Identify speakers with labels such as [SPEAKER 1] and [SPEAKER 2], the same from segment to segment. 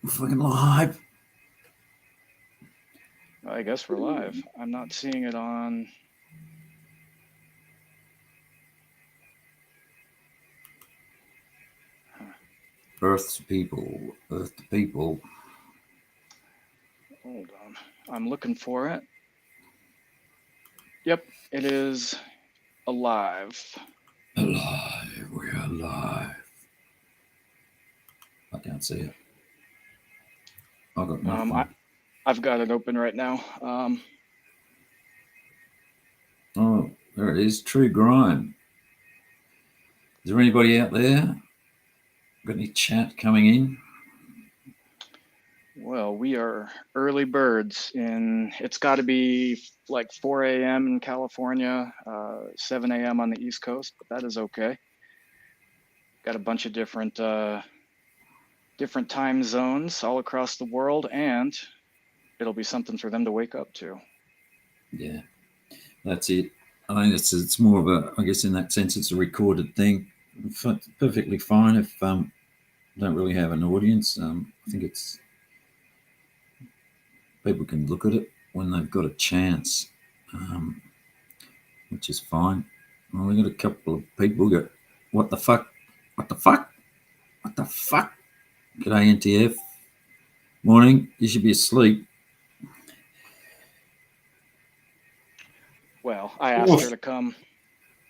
[SPEAKER 1] We're fucking live.
[SPEAKER 2] I guess we're live. I'm not seeing it on. Huh.
[SPEAKER 1] Earth to people. Earth to people.
[SPEAKER 2] Hold on. I'm looking for it. Yep, it is alive.
[SPEAKER 1] Alive. We're alive. I can't see it. I got
[SPEAKER 2] Um, I,
[SPEAKER 1] nothing.
[SPEAKER 2] I've got it open right now.
[SPEAKER 1] Oh, there it is. True Grime. Is there anybody out there? Got any chat coming in?
[SPEAKER 2] Well, we are early birds it's got to be like 4 a.m. in California, 7 a.m. on the East Coast, but that is okay. Got a bunch of different time zones all across the world, and it'll be something for them to wake up to.
[SPEAKER 1] Yeah, that's it. I think it's more of a. I guess in that sense, it's a recorded thing. Perfectly fine if don't really have an audience. I think it's people can look at it when they've got a chance, um, which is fine. Well, we got a couple of people got what the fuck, what the fuck, what the fuck. G'day NTF. Morning. You should be asleep.
[SPEAKER 2] Well, I asked her
[SPEAKER 1] Oof.
[SPEAKER 2] to come,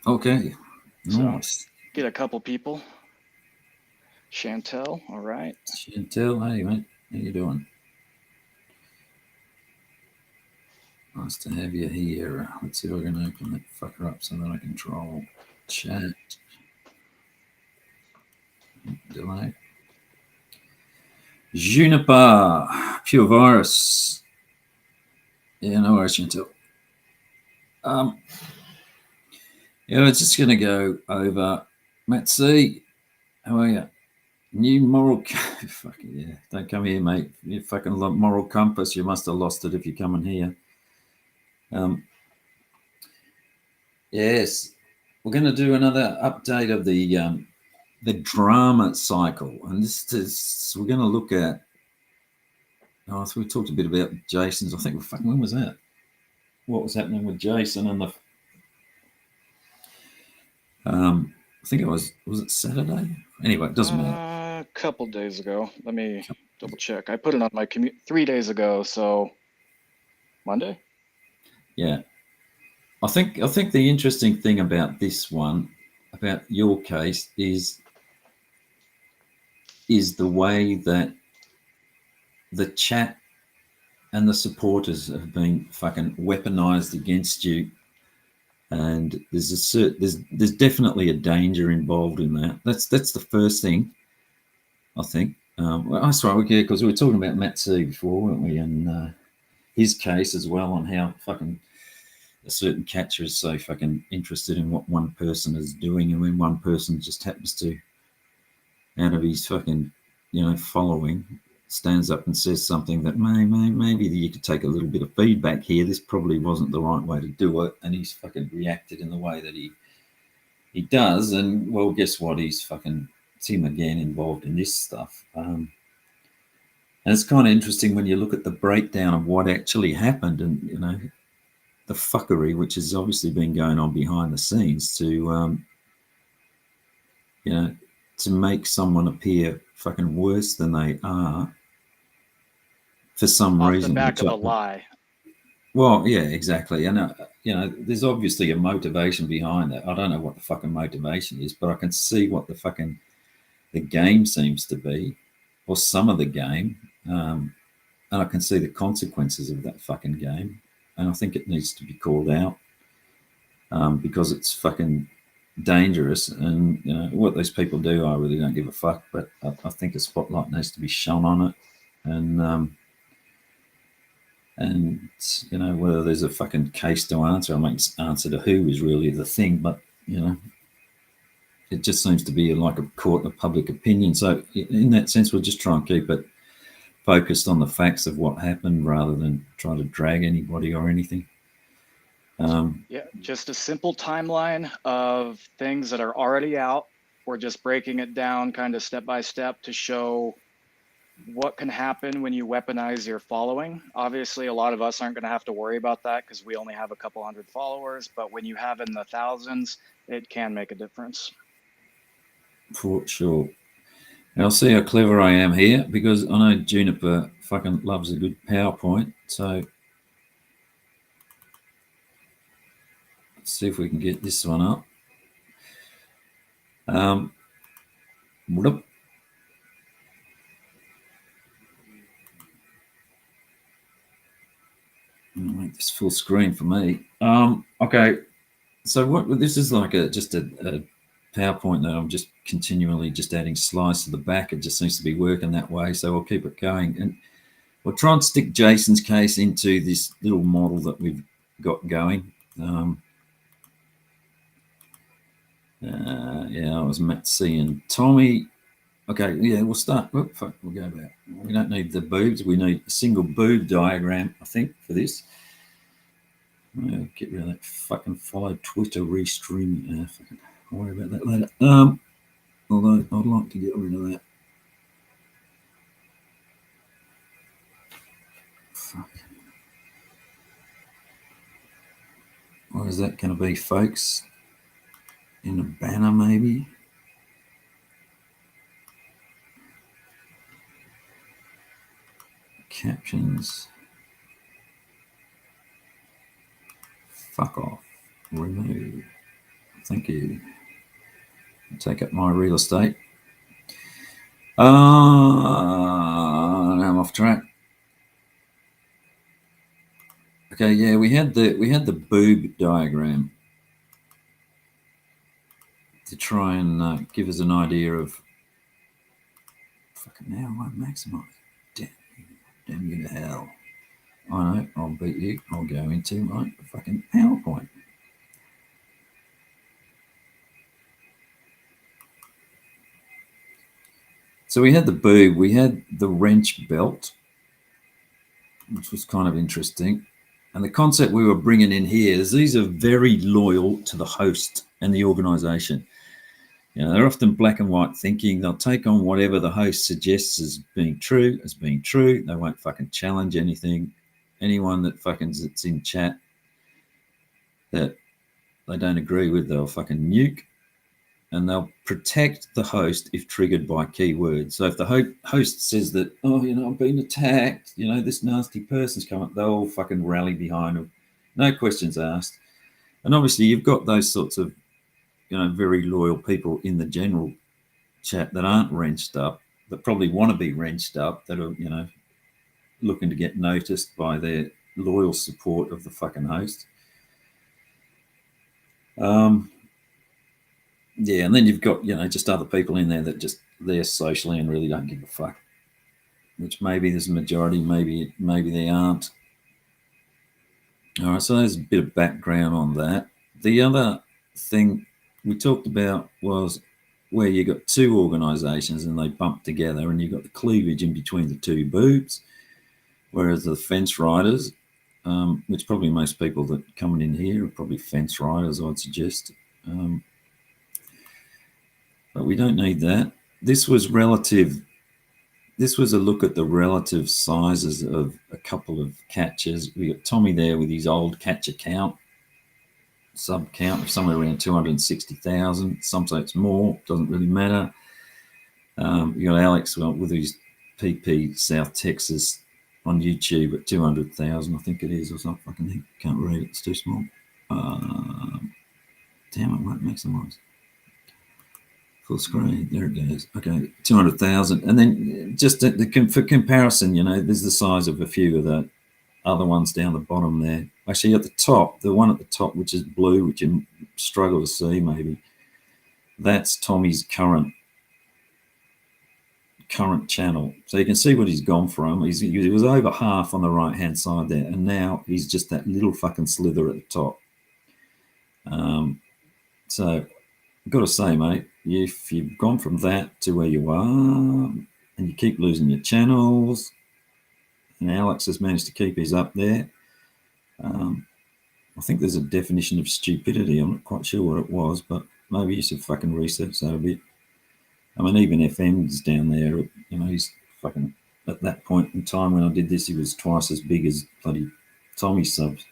[SPEAKER 1] Okay.
[SPEAKER 2] so
[SPEAKER 1] Nice.
[SPEAKER 2] get a couple people. Chantel, all right.
[SPEAKER 1] Chantel, hey mate, how you doing? Nice to have you here. Let's see if I can open that fucker up so that I control chat. Delay. Juniper, pure virus. Yeah, no worries, Chantel. Um, yeah, we're just gonna go over Matt C. How are you? New moral, fucking yeah. Don't come here, mate. You fucking moral compass. You must have lost it if you're coming here. Um, yes, we're going to do another update of the drama cycle, and this is we're going to look at. Oh, so we talked a bit about Jason's. I think fucking when was that? What was happening with Jason and the? I think it was it Saturday. Anyway, it doesn't matter.
[SPEAKER 2] A couple days ago. Let me double check. I put it on my commute 3 days ago, so Monday.
[SPEAKER 1] Yeah, I think the interesting thing about this one, about your case, is the way that the chat and the supporters have been fucking weaponized against you, and there's definitely a danger involved in that. That's the first thing I think. Well, that's right, yeah, because we were talking about Matt C before, weren't we? And his case as well on how fucking a certain catcher is so fucking interested in what one person is doing, and when one person just happens to, out of his fucking, following, stands up and says something that maybe you could take a little bit of feedback here. This probably wasn't the right way to do it, and he's fucking reacted in the way that he does. And well, guess what? He's fucking it's him again involved in this stuff. And it's kind of interesting when you look at the breakdown of what actually happened, and the fuckery which has obviously been going on behind the scenes you know, to make someone appear fucking worse than they are for some
[SPEAKER 2] Off the
[SPEAKER 1] reason.
[SPEAKER 2] back
[SPEAKER 1] Which
[SPEAKER 2] of a lie.
[SPEAKER 1] well, yeah, exactly. And there's obviously a motivation behind that. I don't know what the fucking motivation is, but I can see what the game seems to be, or some of the game, and I can see the consequences of that fucking game. And I think it needs to be called out because it's fucking dangerous. And what these people do, I really don't give a fuck. But I think a spotlight needs to be shone on it, and and whether there's a fucking case to answer. I mean, answer to who is really the thing, but it just seems to be like a court of public opinion. So in that sense, we'll just try and keep it focused on the facts of what happened rather than try to drag anybody or anything.
[SPEAKER 2] Yeah, just a simple timeline of things that are already out. We're just breaking it down kind of step by step to show what can happen when you weaponize your following. Obviously, a lot of us aren't going to have to worry about that because we only have a couple hundred followers, but when you have in the thousands, it can make a difference.
[SPEAKER 1] For sure. I'll see how clever I am here, because I know Juniper fucking loves a good PowerPoint. So let's see if we can get this one up. Whoop. I'll make this full screen for me. Okay, so what this is like just a PowerPoint that I'm just continually just adding slides to the back. It just seems to be working that way, so we'll keep it going. And we'll try and stick Jason's case into this little model that we've got going. Yeah, I was Matt C and Tommy. Okay, yeah, we'll start. Oh, fuck, we'll go back. We don't need the boobs. We need a single boob diagram, I think, for this. I'll get rid of that fucking follow Twitter restream. Fucking, I'll worry about that later. Although I'd like to get rid of that. Fuck. What is that going to be, folks? In a banner, maybe? Captions. Fuck off. Remove. Thank you. Take up my real estate. Now I'm off track. Okay, yeah, we had the boob diagram to try and give us an idea of. Fucking hell, I won't maximize. Damn you to hell. I know, I'll beat you. I'll go into my fucking PowerPoint. So we had the boob, we had the wrench belt, which was kind of interesting. And the concept we were bringing in here is these are very loyal to the host and the organization. You know, they're often black and white thinking. They'll take on whatever the host suggests as being true. They won't fucking challenge anything. Anyone that fucking that's in chat that they don't agree with, they'll fucking nuke. And they'll protect the host if triggered by keywords. So if the host says that, oh, you know, I'm being attacked, you know, this nasty person's come up, they'll fucking rally behind them. No questions asked. And obviously you've got those sorts of, you know, very loyal people in the general chat that aren't wrenched up, that probably want to be wrenched up, that are, you know, looking to get noticed by their loyal support of the fucking host. Yeah, and then you've got, you know, just other people in there that just they're socially and really don't give a fuck. Which maybe there's a majority, maybe they aren't. All right, so there's a bit of background on that. The other thing we talked about was where you got two organisations and they bump together, and you've got the cleavage in between the two boobs, whereas the fence riders, which probably most people that coming in here are probably fence riders, I'd suggest. But we don't need that. This was relative. This was a look at the relative sizes of a couple of catchers. We got Tommy there with his old catcher count, sub count of somewhere around 260,000. Some say it's more, doesn't really matter. You got Alex with his PP South Texas on YouTube at 200,000, I think it is, or something. I can't read it, it's too small. Damn, it won't maximize. Full screen, there it goes. Okay, 200,000. And then just for comparison, you know, there's the size of a few of the other ones down the bottom there. Actually, at the top, the one at the top, which is blue, which you struggle to see maybe, that's Tommy's current channel. So you can see what he's gone from. He was over half on the right-hand side there, and now he's just that little fucking slither at the top. So I've got to say, mate, if you've gone from that to where you are and you keep losing your channels, and Alex has managed to keep his up there, I think there's a definition of stupidity. I'm not quite sure what it was, but maybe you should fucking research that a bit. I mean, even FM's down there, you know, he's fucking that point in time when I did this, he was twice as big as bloody Tommy subs.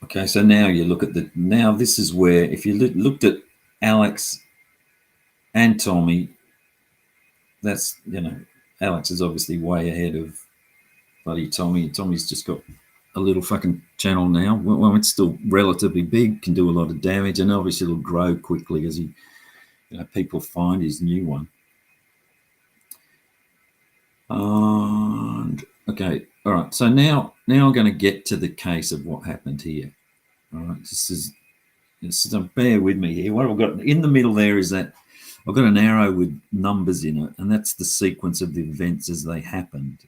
[SPEAKER 1] Okay, so now you look at now this is where, if you looked at Alex and Tommy, that's, Alex is obviously way ahead of bloody Tommy. Tommy's just got a little fucking channel now. Well, it's still relatively big, can do a lot of damage, and obviously it'll grow quickly as people find his new one. And okay, all right. So now I'm going to get to the case of what happened here. All right, this is bear with me here. What I've got in the middle there is that I've got an arrow with numbers in it, and that's the sequence of the events as they happened.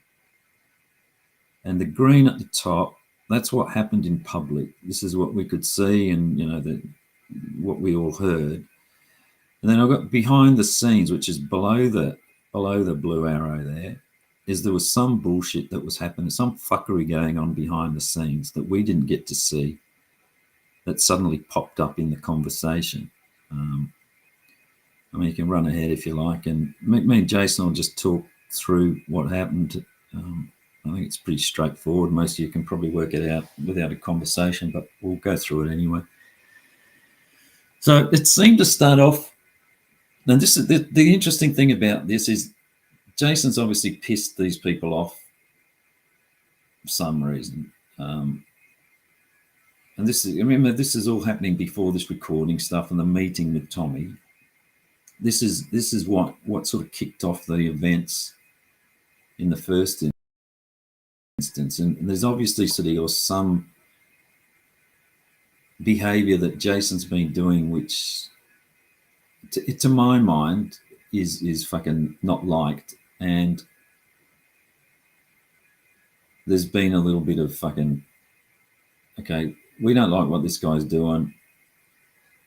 [SPEAKER 1] And the green at the top, that's what happened in public. This is what we could see, and what we all heard. And then I've got behind the scenes, which is below the blue arrow there was some bullshit that was happening, some fuckery going on behind the scenes that we didn't get to see, that suddenly popped up in the conversation. I mean, you can run ahead if you like, and me and Jason will just talk through what happened. I think it's pretty straightforward. Most of you can probably work it out without a conversation, but we'll go through it anyway. So it seemed to start off, and this is the interesting thing about this is Jason's obviously pissed these people off for some reason. And this is, remember, this is all happening before this recording stuff and the meeting with Tommy. This is what sort of kicked off the events in the first instance. And there's obviously some behavior that Jason's been doing, which to my mind is fucking not liked. And there's been a little bit of fucking, okay, we don't like what this guy's doing.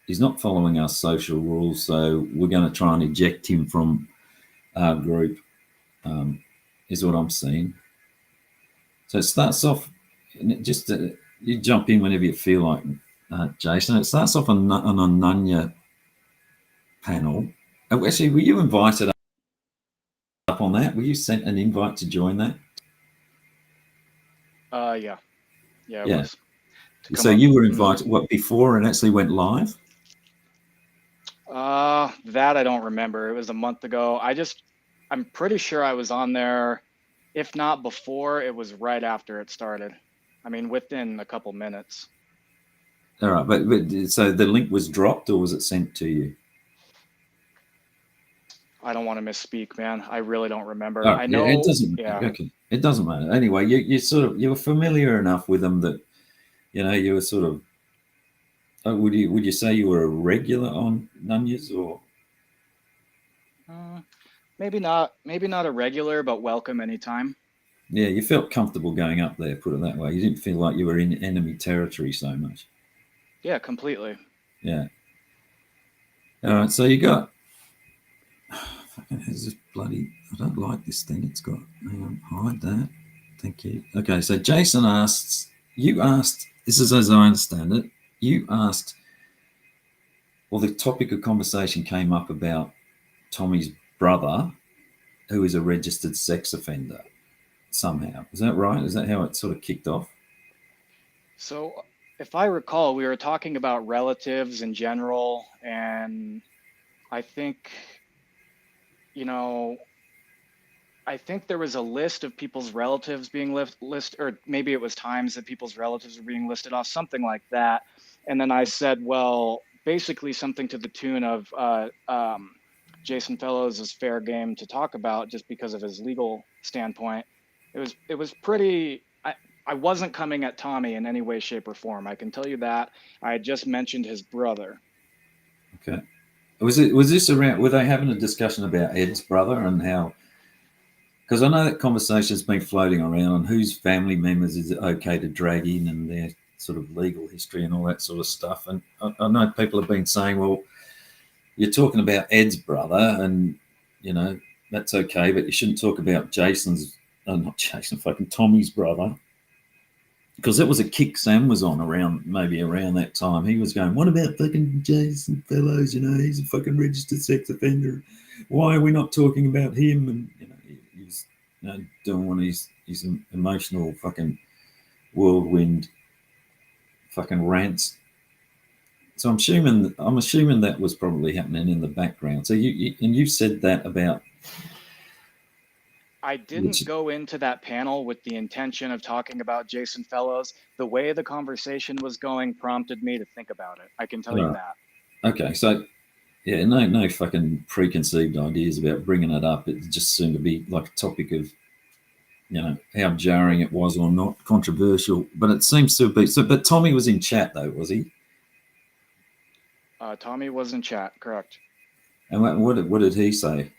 [SPEAKER 1] He's not following our social rules, so we're going to try and eject him from our group, is what I'm seeing. So it starts off, you jump in whenever you feel like, Jason. It starts off on a Nunya panel. Actually, were you invited up on that? Were you sent an invite to join that?
[SPEAKER 2] Yeah. It was.
[SPEAKER 1] So you were invited, what, before it actually went live?
[SPEAKER 2] That I don't remember. It was a month ago. I'm pretty sure I was on there. If not before, it was right after it started. I mean, within a couple minutes.
[SPEAKER 1] All right, but so the link was dropped, or was it sent to you?
[SPEAKER 2] I don't want to misspeak, man. I really don't remember.
[SPEAKER 1] Oh,
[SPEAKER 2] I know.
[SPEAKER 1] It doesn't. Yeah. Okay, it doesn't matter. Anyway, you were familiar enough with them that you were sort of. Would you say you were a regular on Nunya's, or?
[SPEAKER 2] Maybe not a regular, but welcome anytime.
[SPEAKER 1] Yeah, you felt comfortable going up there, put it that way. You didn't feel like you were in enemy territory so much.
[SPEAKER 2] Yeah, completely.
[SPEAKER 1] Yeah. All right, so you got. Fucking has this bloody. I don't like this thing. It's got. Hang on, hide that. Thank you. Okay, so Jason you asked. This is as I understand it. You asked. Well, the topic of conversation came up about Tommy's brother, who is a registered sex offender. Somehow, is that right? Is that how it sort of kicked off?
[SPEAKER 2] So, if I recall, we were talking about relatives in general, and I think, I think there was a list of people's relatives being listed, or maybe it was times that people's relatives were being listed off, something like that. And then I said, well, basically something to the tune of Jason Fellows is fair game to talk about just because of his legal standpoint. It was pretty. I wasn't coming at Tommy in any way, shape, or form. I can tell you that. I had just mentioned his brother.
[SPEAKER 1] Okay. Was this around? Were they having a discussion about Ed's brother and how? Because I know that conversation's been floating around on whose family members is it okay to drag in and their sort of legal history and all that sort of stuff. And I know people have been saying, well, you're talking about Ed's brother, and that's okay, but you shouldn't talk about Jason's. Not Jason, fucking Tommy's brother. because that was a kick Sam was on maybe around that time. He was going, "What about fucking Jason Fellows? You know, he's a fucking registered sex offender. Why are we not talking about him?" And he was doing one of his emotional fucking whirlwind fucking rants. So I'm assuming that was probably happening in the background. So you said that about.
[SPEAKER 2] I didn't go into that panel with the intention of talking about Jason Fellows. The way the conversation was going prompted me to think about it. I can tell you that.
[SPEAKER 1] Okay, so yeah, no fucking preconceived ideas about bringing it up. It just seemed to be like a topic of, how jarring it was or not, controversial. But it seems to be so. But Tommy was in chat though, was he?
[SPEAKER 2] Tommy was in chat, correct.
[SPEAKER 1] And what did he say?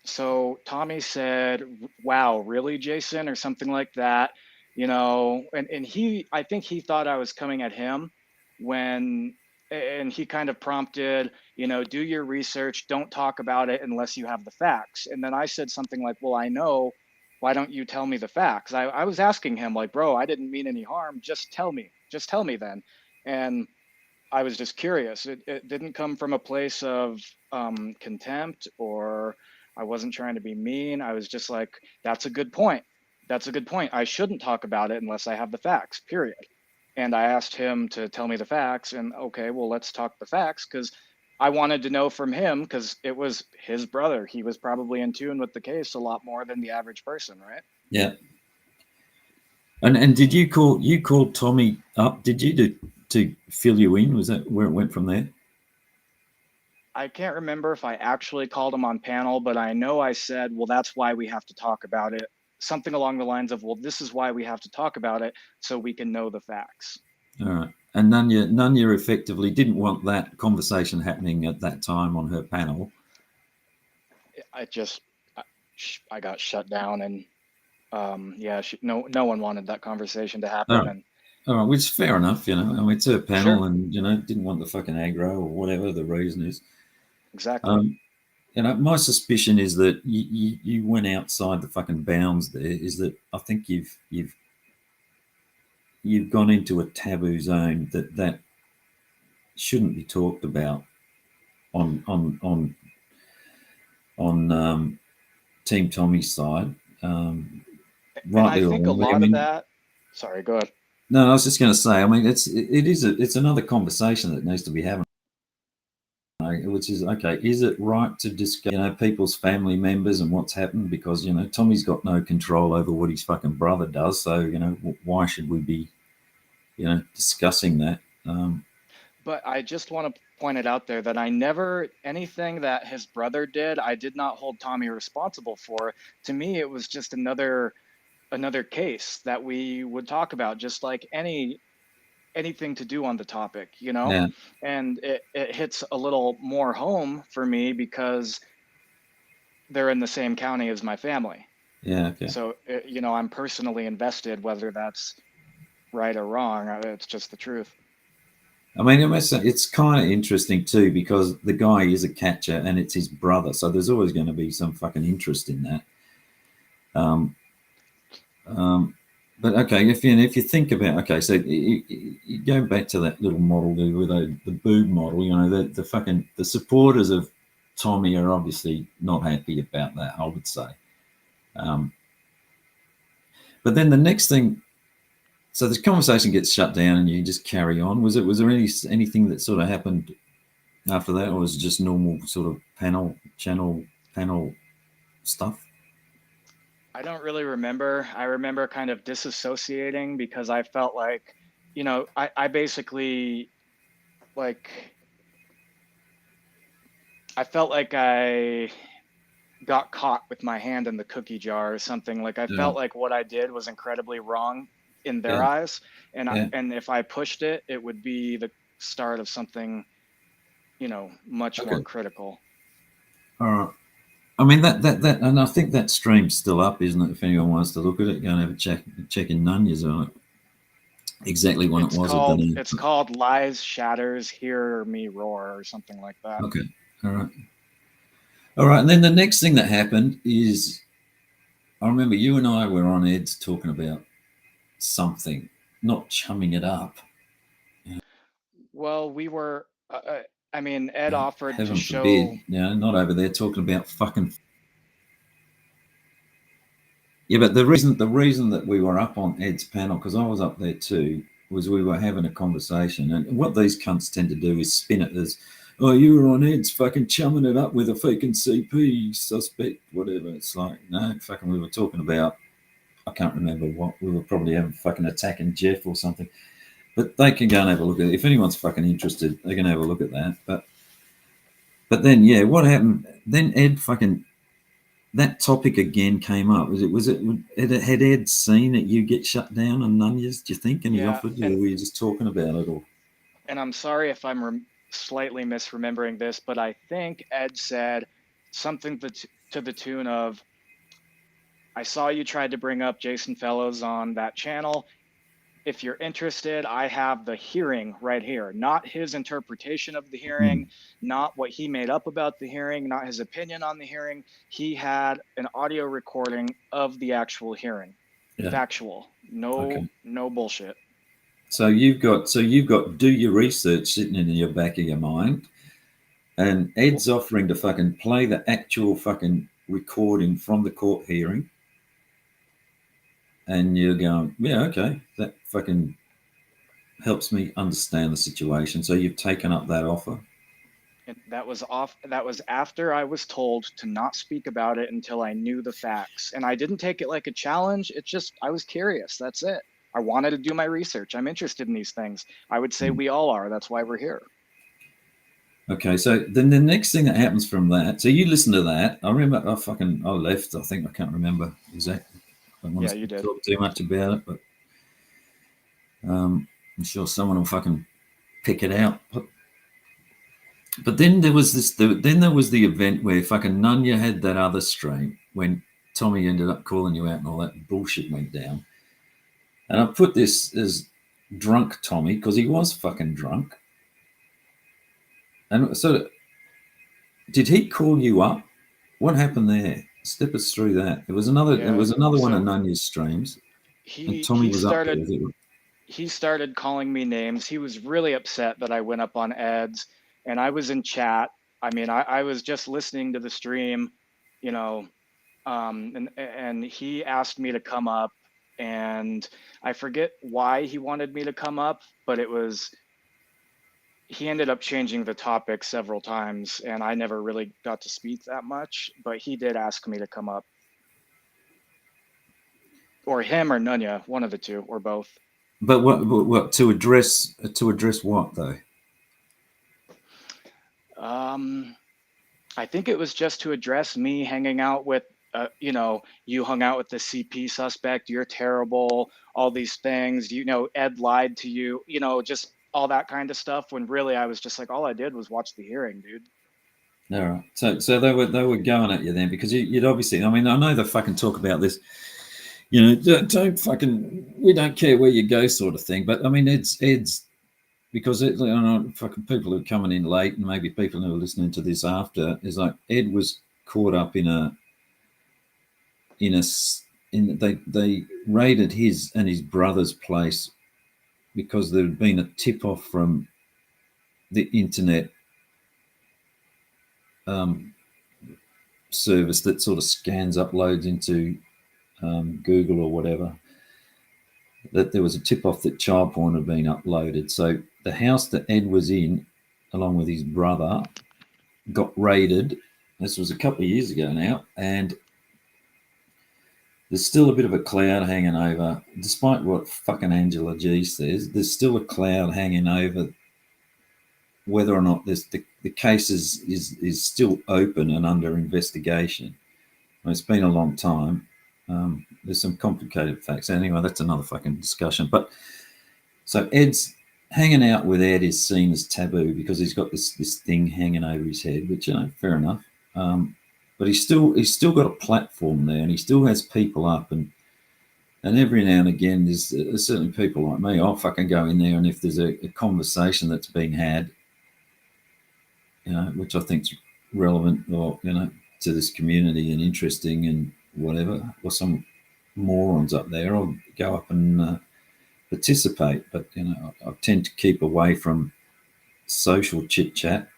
[SPEAKER 2] So Tommy said, "Wow, really, Jason?" or something like that, and I think he thought I was coming at him and he kind of prompted, do your research, don't talk about it unless you have the facts. And then I said something like, "Well, I know, why don't you tell me the facts?" I was asking him like, "Bro, I didn't mean any harm. Just tell me then." And I was just curious. It didn't come from a place of contempt, or I wasn't trying to be mean. I was just like, that's a good point. That's a good point. I shouldn't talk about it unless I have the facts, period. And I asked him to tell me the facts, and okay, well, let's talk the facts, because I wanted to know from him, because it was his brother. He was probably in tune with the case a lot more than the average person, right?
[SPEAKER 1] Yeah. And did you call Tommy up? Did you to fill you in? Was that where it went from there?
[SPEAKER 2] I can't remember if I actually called him on panel, but I know I said, well, that's why we have to talk about it. Something along the lines of, well, this is why we have to talk about it so we can know the facts.
[SPEAKER 1] All right. And Nunya effectively didn't want that conversation happening at that time on her panel.
[SPEAKER 2] I got shut down, and no one wanted that conversation to happen.
[SPEAKER 1] All right.
[SPEAKER 2] And
[SPEAKER 1] all right, which is fair enough, I mean, it's her panel,
[SPEAKER 2] sure.
[SPEAKER 1] and didn't want the fucking aggro or whatever the reason is.
[SPEAKER 2] Exactly.
[SPEAKER 1] My suspicion is that you went outside the fucking bounds. There is that I think you've gone into a taboo zone that shouldn't be talked about on Team Tommy's side. Rightly
[SPEAKER 2] and I
[SPEAKER 1] or
[SPEAKER 2] think a
[SPEAKER 1] wrongly.
[SPEAKER 2] lot of that. Sorry, go ahead.
[SPEAKER 1] No, I was just going to say. I mean, it's another conversation that needs to be having. Which is okay. Is it right to discuss, people's family members and what's happened? Because Tommy's got no control over what his fucking brother does. So why should we be, discussing that?
[SPEAKER 2] But I just want to point it out there that anything that his brother did, I did not hold Tommy responsible for. To me, it was just another case that we would talk about, just like anything to do on the topic,
[SPEAKER 1] Yeah.
[SPEAKER 2] and it hits a little more home for me because they're in the same county as my family.
[SPEAKER 1] Yeah. Okay.
[SPEAKER 2] So, I'm personally invested, whether that's right or wrong. It's just the truth.
[SPEAKER 1] I mean, it's kind of interesting too because the guy is a catcher and it's his brother, so there's always going to be some fucking interest in that. But okay, if you think about so you go back to that little model there with the boob model, the supporters of Tommy are obviously not happy about that, I would say. But then the next thing, so this conversation gets shut down and you just carry on. Was there anything that sort of happened after that, or was it just normal sort of panel stuff?
[SPEAKER 2] I don't really remember. I remember kind of disassociating because I felt like, I basically I felt like I got caught with my hand in the cookie jar or something. Like I felt like what I did was incredibly wrong in their eyes, and if I pushed it, it would be the start of something, much more critical.
[SPEAKER 1] All right. I mean that, and I think that stream's still up, isn't it? If anyone wants to look at it, go and have a check in Nunya's on it. Exactly when it was.
[SPEAKER 2] It's called Lies Shatters, Hear Me Roar, or something like that.
[SPEAKER 1] Okay. All right. And then the next thing that happened is, I remember you and I were on Ed's talking about something, not chumming it up.
[SPEAKER 2] Well, we were. I mean, Ed offered to
[SPEAKER 1] Heaven
[SPEAKER 2] show.
[SPEAKER 1] forbid, not over there talking about fucking. Yeah, but the reason that we were up on Ed's panel, because I was up there too, was we were having a conversation, and what these cunts tend to do is spin it as, oh, you were on Ed's fucking chumming it up with a fucking CP suspect, whatever. It's like, no, fucking, we were talking about, I can't remember what, we were probably having fucking attacking Jeff or something. But they can go and have a look at it. If anyone's fucking interested, they can have a look at that. But then, yeah, what happened? Then Ed fucking, that topic again came up. Had Ed seen that you get shut down on Nunez, do you think? And he
[SPEAKER 2] Yeah,
[SPEAKER 1] offered you, or were you just talking about it? Or
[SPEAKER 2] and I'm sorry if I'm slightly misremembering this, but I think Ed said something to the tune of, I saw you tried to bring up Jason Fellows on that channel. If you're interested, I have the hearing right here, not his interpretation of the hearing, not what he made up about the hearing, not his opinion on the hearing. He had an audio recording of the actual hearing.
[SPEAKER 1] Yeah.
[SPEAKER 2] Factual. No bullshit.
[SPEAKER 1] So you've got do your research sitting in your back of your mind, and Ed's offering to fucking play the actual fucking recording from the court hearing, and you're going, yeah, okay, that fucking helps me understand the situation. So you've taken up that offer.
[SPEAKER 2] And that was after I was told to not speak about it until I knew the facts. And I didn't take it like a challenge. It's just, I was curious. That's it. I wanted to do my research. I'm interested in these things. I would say we all are. That's why we're here.
[SPEAKER 1] Okay, so then the next thing that happens from that, so you listen to that. I remember I left. I think I can't remember exactly. I don't want
[SPEAKER 2] Yeah,
[SPEAKER 1] to
[SPEAKER 2] you did.
[SPEAKER 1] talk too much about it, but I'm sure someone will fucking pick it out. But then there was the event where fucking Nunya had that other stream when Tommy ended up calling you out and all that bullshit went down. And I put this as drunk Tommy because he was fucking drunk. And so, did he call you up? What happened there? Step us through that. It was another one of Nunya's streams. And Tommy was up there.
[SPEAKER 2] He started calling me names. He was really upset that I went up on Ed's, and I was in chat. I mean, I was just listening to the stream, and he asked me to come up, and I forget why he wanted me to come up, but he ended up changing the topic several times, and I never really got to speak that much, but he did ask me to come up. Or him or Nunya, one of the two, or both.
[SPEAKER 1] But what to address what though?
[SPEAKER 2] I think it was just to address me hanging out with, you hung out with the CP suspect, you're terrible, all these things, Ed lied to you, just all that kind of stuff, when really I was just like, all I did was watch the hearing, dude.
[SPEAKER 1] All right. So they were going at you then, because you'd obviously, I mean, I know they fucking talk about this, don't fucking, we don't care where you go sort of thing. But I mean, Ed's because fucking people who are coming in late and maybe people who are listening to this after is like, Ed was caught up they raided his and his brother's place because there had been a tip off from the internet service that sort of scans uploads into Google or whatever, that there was a tip off that child porn had been uploaded. So the house that Ed was in, along with his brother, got raided. This was a couple of years ago now, and there's still a bit of a cloud hanging over, despite what fucking Angela G says. There's still a cloud hanging over whether or not the case is still open and under investigation. It's been a long time. There's some complicated facts. Anyway, that's another fucking discussion. But so Ed's hanging out with Ed is seen as taboo because he's got this thing hanging over his head, which, fair enough. But he's still got a platform there, and he still has people up, and every now and again there's certainly people like me. I'll fucking go in there, and if there's a conversation that's being had, which I think's relevant or to this community and interesting and whatever, or some morons up there, I'll go up and participate, but I tend to keep away from social chit chat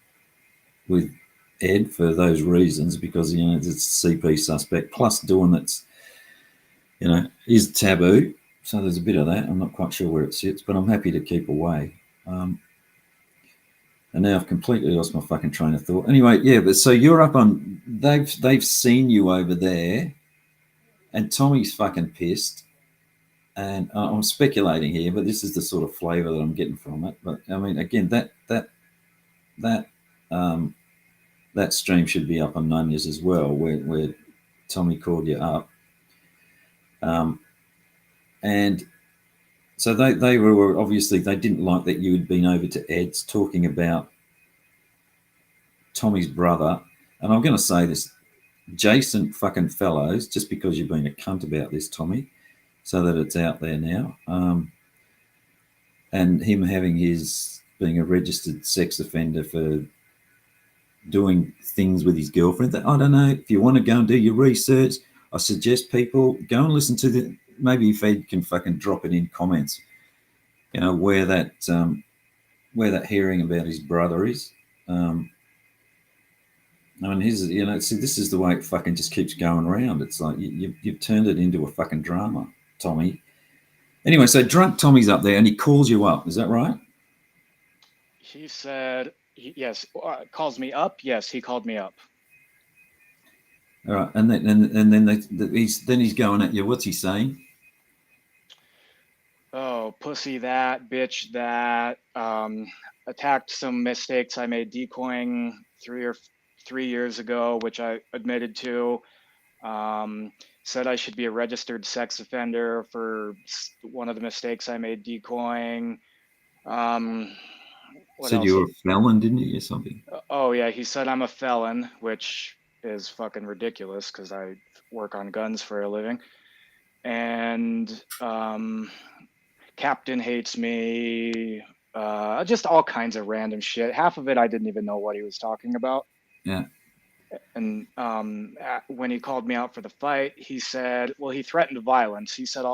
[SPEAKER 1] with Ed for those reasons, because it's CP suspect, plus doing that's is taboo. So there's a bit of that. I'm not quite sure where it sits, but I'm happy to keep away. And now I've completely lost my fucking train of thought. Anyway, yeah, but so you're up on. They've seen you over there, and Tommy's fucking pissed. And I'm speculating here, but this is the sort of flavour that I'm getting from it. But I mean, again, that stream should be up on Nunya's as well, where Tommy called you up. And so they were obviously, they didn't like that you had been over to Ed's talking about Tommy's brother. And I'm going to say this, Jason fucking Fellows, just because you've been a cunt about this, Tommy, so that it's out there now. And him being a registered sex offender for doing things with his girlfriend. I don't know, if you want to go and do your research, I suggest people go and listen to maybe if Ed can fucking drop it in comments, where that hearing about his brother is. I mean, see, this is the way it fucking just keeps going around. It's like you've turned it into a fucking drama, Tommy. Anyway, so drunk Tommy's up there and he calls you up. Is that right?
[SPEAKER 2] He said, yes. Calls me up. Yes, he called me up.
[SPEAKER 1] All right, and then he's going at you. What's he saying?
[SPEAKER 2] Oh, pussy that, bitch that. Attacked some mistakes I made decoying 3 years ago, which I admitted to. Said I should be a registered sex offender for one of the mistakes I made decoying.
[SPEAKER 1] Said you were a felon, didn't you, or something?
[SPEAKER 2] Oh, yeah, he said I'm a felon, which is fucking ridiculous because I work on guns for a living. And Captain hates me. Just all kinds of random shit. Half of it I didn't even know what he was talking about.
[SPEAKER 1] Yeah.
[SPEAKER 2] And when he called me out for the fight, he said, well, he threatened violence. He said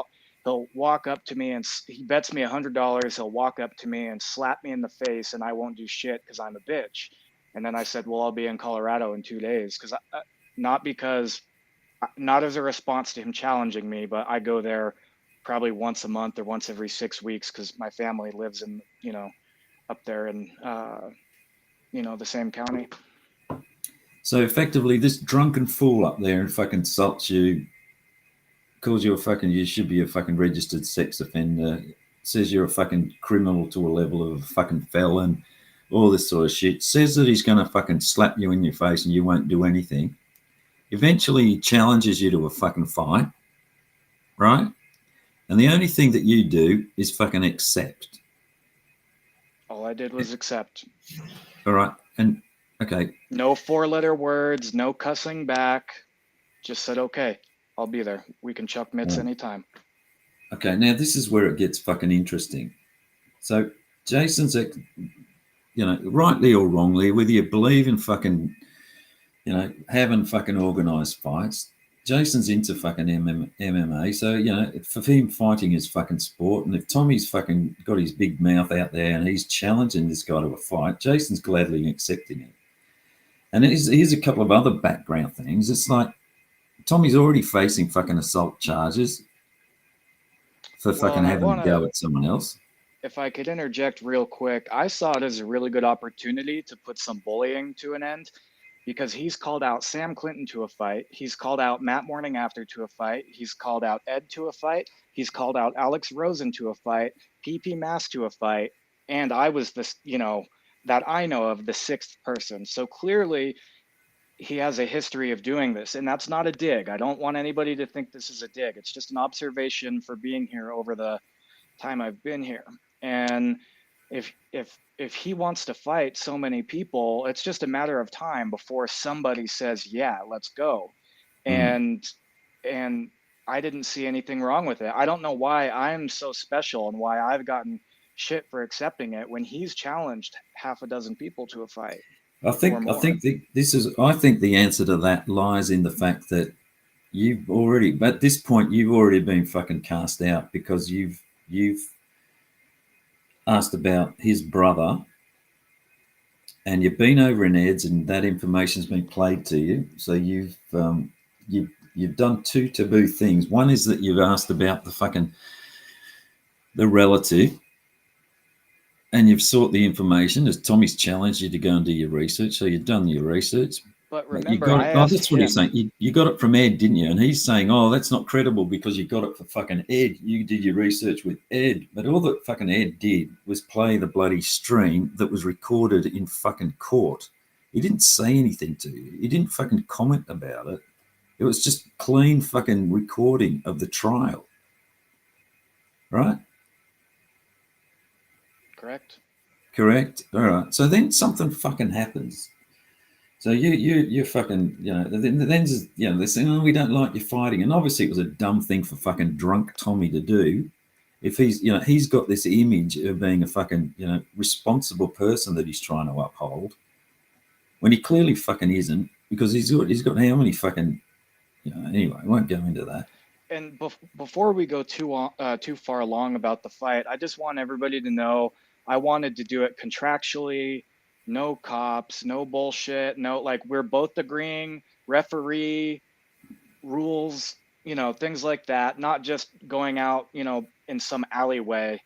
[SPEAKER 2] he'll walk up to me and he bets me $100. He'll walk up to me and slap me in the face and I won't do shit because I'm a bitch. And then I said, well, I'll be in Colorado in 2 days not as a response to him challenging me, but I go there probably once a month or once every 6 weeks because my family lives in, up there in, the same county.
[SPEAKER 1] So effectively, this drunken fool up there and fucking insults you, calls you you should be a fucking registered sex offender, says you're a fucking criminal to a level of a fucking felon, all this sort of shit, says that he's going to fucking slap you in your face and you won't do anything. Eventually, he challenges you to a fucking fight, right? And the only thing that you do is fucking accept.
[SPEAKER 2] All I did was accept.
[SPEAKER 1] All right. And okay.
[SPEAKER 2] No 4-letter words, no cussing back. Just said, okay, I'll be there. We can chuck mitts anytime.
[SPEAKER 1] Okay, now this is where it gets fucking interesting. So Jason's, rightly or wrongly, whether you believe in fucking, having fucking organised fights, Jason's into fucking MMA. So, for him, fighting is fucking sport. And if Tommy's fucking got his big mouth out there and he's challenging this guy to a fight, Jason's gladly accepting it. And here's a couple of other background things. It's like Tommy's already facing fucking assault charges for fucking having to go at someone else.
[SPEAKER 2] If I could interject real quick, I saw it as a really good opportunity to put some bullying to an end because he's called out Sam Clinton to a fight. He's called out Matt Morning After to a fight. He's called out Ed to a fight. He's called out Alex Rosen to a fight, PP Mass to a fight. And I was this, that I know of, the 6th person. So clearly he has a history of doing this, and that's not a dig. I don't want anybody to think this is a dig. It's just an observation for being here over the time I've been here. And if he wants to fight so many people, it's just a matter of time before somebody says, yeah, let's go. And I didn't see anything wrong with it. I don't know why I'm so special and why I've gotten shit for accepting it when he's challenged half a dozen people to a fight.
[SPEAKER 1] I think the answer to that lies in the fact that at this point you've already been fucking cast out because you've asked about his brother, and you've been over in Ed's, and that information's been played to you. So you've done two taboo things. One is that you've asked about the relative, and you've sought the information as Tommy's challenged you to go and do your research. So you've done your research.
[SPEAKER 2] But
[SPEAKER 1] You
[SPEAKER 2] remember,
[SPEAKER 1] got
[SPEAKER 2] I
[SPEAKER 1] it. Oh,
[SPEAKER 2] asked
[SPEAKER 1] that's what he's
[SPEAKER 2] him.
[SPEAKER 1] saying. You got it from Ed, didn't you? And he's saying, oh, that's not credible because you got it for fucking Ed. You did your research with Ed. But all that fucking Ed did was play the bloody stream that was recorded in fucking court. He didn't say anything to you. He didn't fucking comment about it. It was just clean fucking recording of the trial. Right?
[SPEAKER 2] Correct.
[SPEAKER 1] Correct. All right. So then something fucking happens. So you fucking, then they're saying, oh, we don't like you fighting, and obviously it was a dumb thing for fucking drunk Tommy to do. If he's got this image of being a fucking responsible person that he's trying to uphold, when he clearly fucking isn't, because he's got how many fucking anyway, I won't go into that.
[SPEAKER 2] And before we go too far along about the fight, I just want everybody to know I wanted to do it contractually, no cops, no bullshit, no, like, we're both agreeing, referee, rules, things like that, not just going out, in some alleyway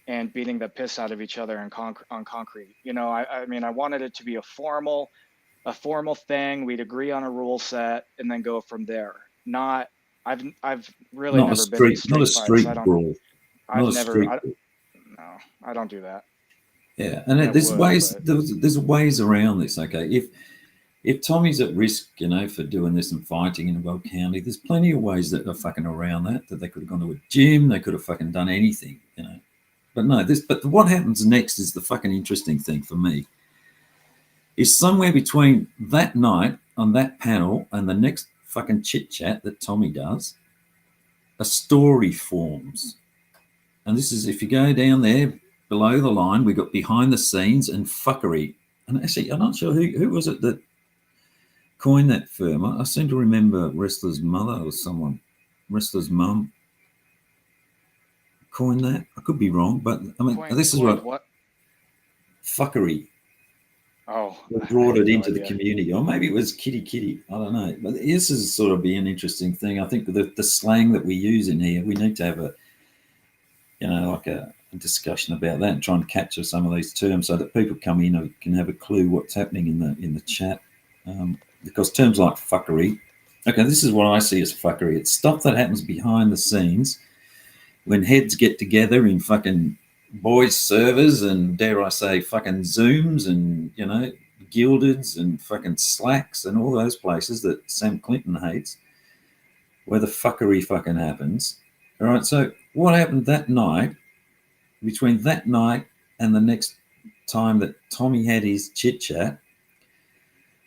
[SPEAKER 2] and beating the piss out of each other on concrete. I mean, I wanted it to be a formal thing. We'd agree on a rule set and then go from there. I've really
[SPEAKER 1] Not a
[SPEAKER 2] never been in
[SPEAKER 1] street, not a
[SPEAKER 2] street fights.
[SPEAKER 1] street brawl, not a street brawl.
[SPEAKER 2] No, I don't do that.
[SPEAKER 1] Yeah, and
[SPEAKER 2] I
[SPEAKER 1] there's
[SPEAKER 2] would,
[SPEAKER 1] ways
[SPEAKER 2] but
[SPEAKER 1] there's ways around this. Okay, if Tommy's at risk, for doing this and fighting in Weld County, there's plenty of ways that are fucking around that they could have gone to a gym, they could have fucking done anything, But no, but what happens next is the fucking interesting thing for me. Is somewhere between that night on that panel and the next fucking chit chat that Tommy does, a story forms. And this is, if you go down there below the line, we got behind the scenes and fuckery. And actually, I'm not sure who was it that coined that firm. I seem to remember Wrestler's mother or someone, Wrestler's mum coined that. I could be wrong, but I mean, this is
[SPEAKER 2] what?
[SPEAKER 1] Fuckery.
[SPEAKER 2] Oh, I
[SPEAKER 1] Brought
[SPEAKER 2] have
[SPEAKER 1] it
[SPEAKER 2] no
[SPEAKER 1] into the
[SPEAKER 2] idea.
[SPEAKER 1] community, or maybe it was kitty. I don't know. But this is sort of be an interesting thing. I think the slang that we use in here, we need to have a discussion about that and try and capture some of these terms so that people come in and can have a clue what's happening in the chat. Because terms like fuckery, okay, this is what I see as fuckery. It's stuff that happens behind the scenes when heads get together in fucking boys servers and, dare I say, fucking Zooms and Gildeds and fucking Slacks and all those places that Sam Clinton hates, where the fuckery fucking happens. All right, so what happened that night, between that night and the next time that Tommy had his chit chat,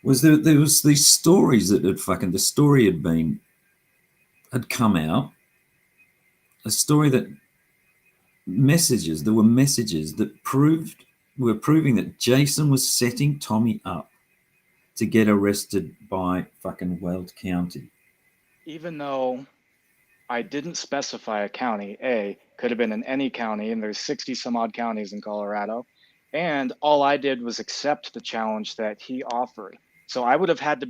[SPEAKER 1] was there was these stories that the story had come out, a story that there were messages that were proving that Jason was setting Tommy up to get arrested by fucking Weld County.
[SPEAKER 2] Even though I didn't specify a county, could have been in any county, and there's 60 some odd counties in Colorado. And all I did was accept the challenge that he offered. So I would have had to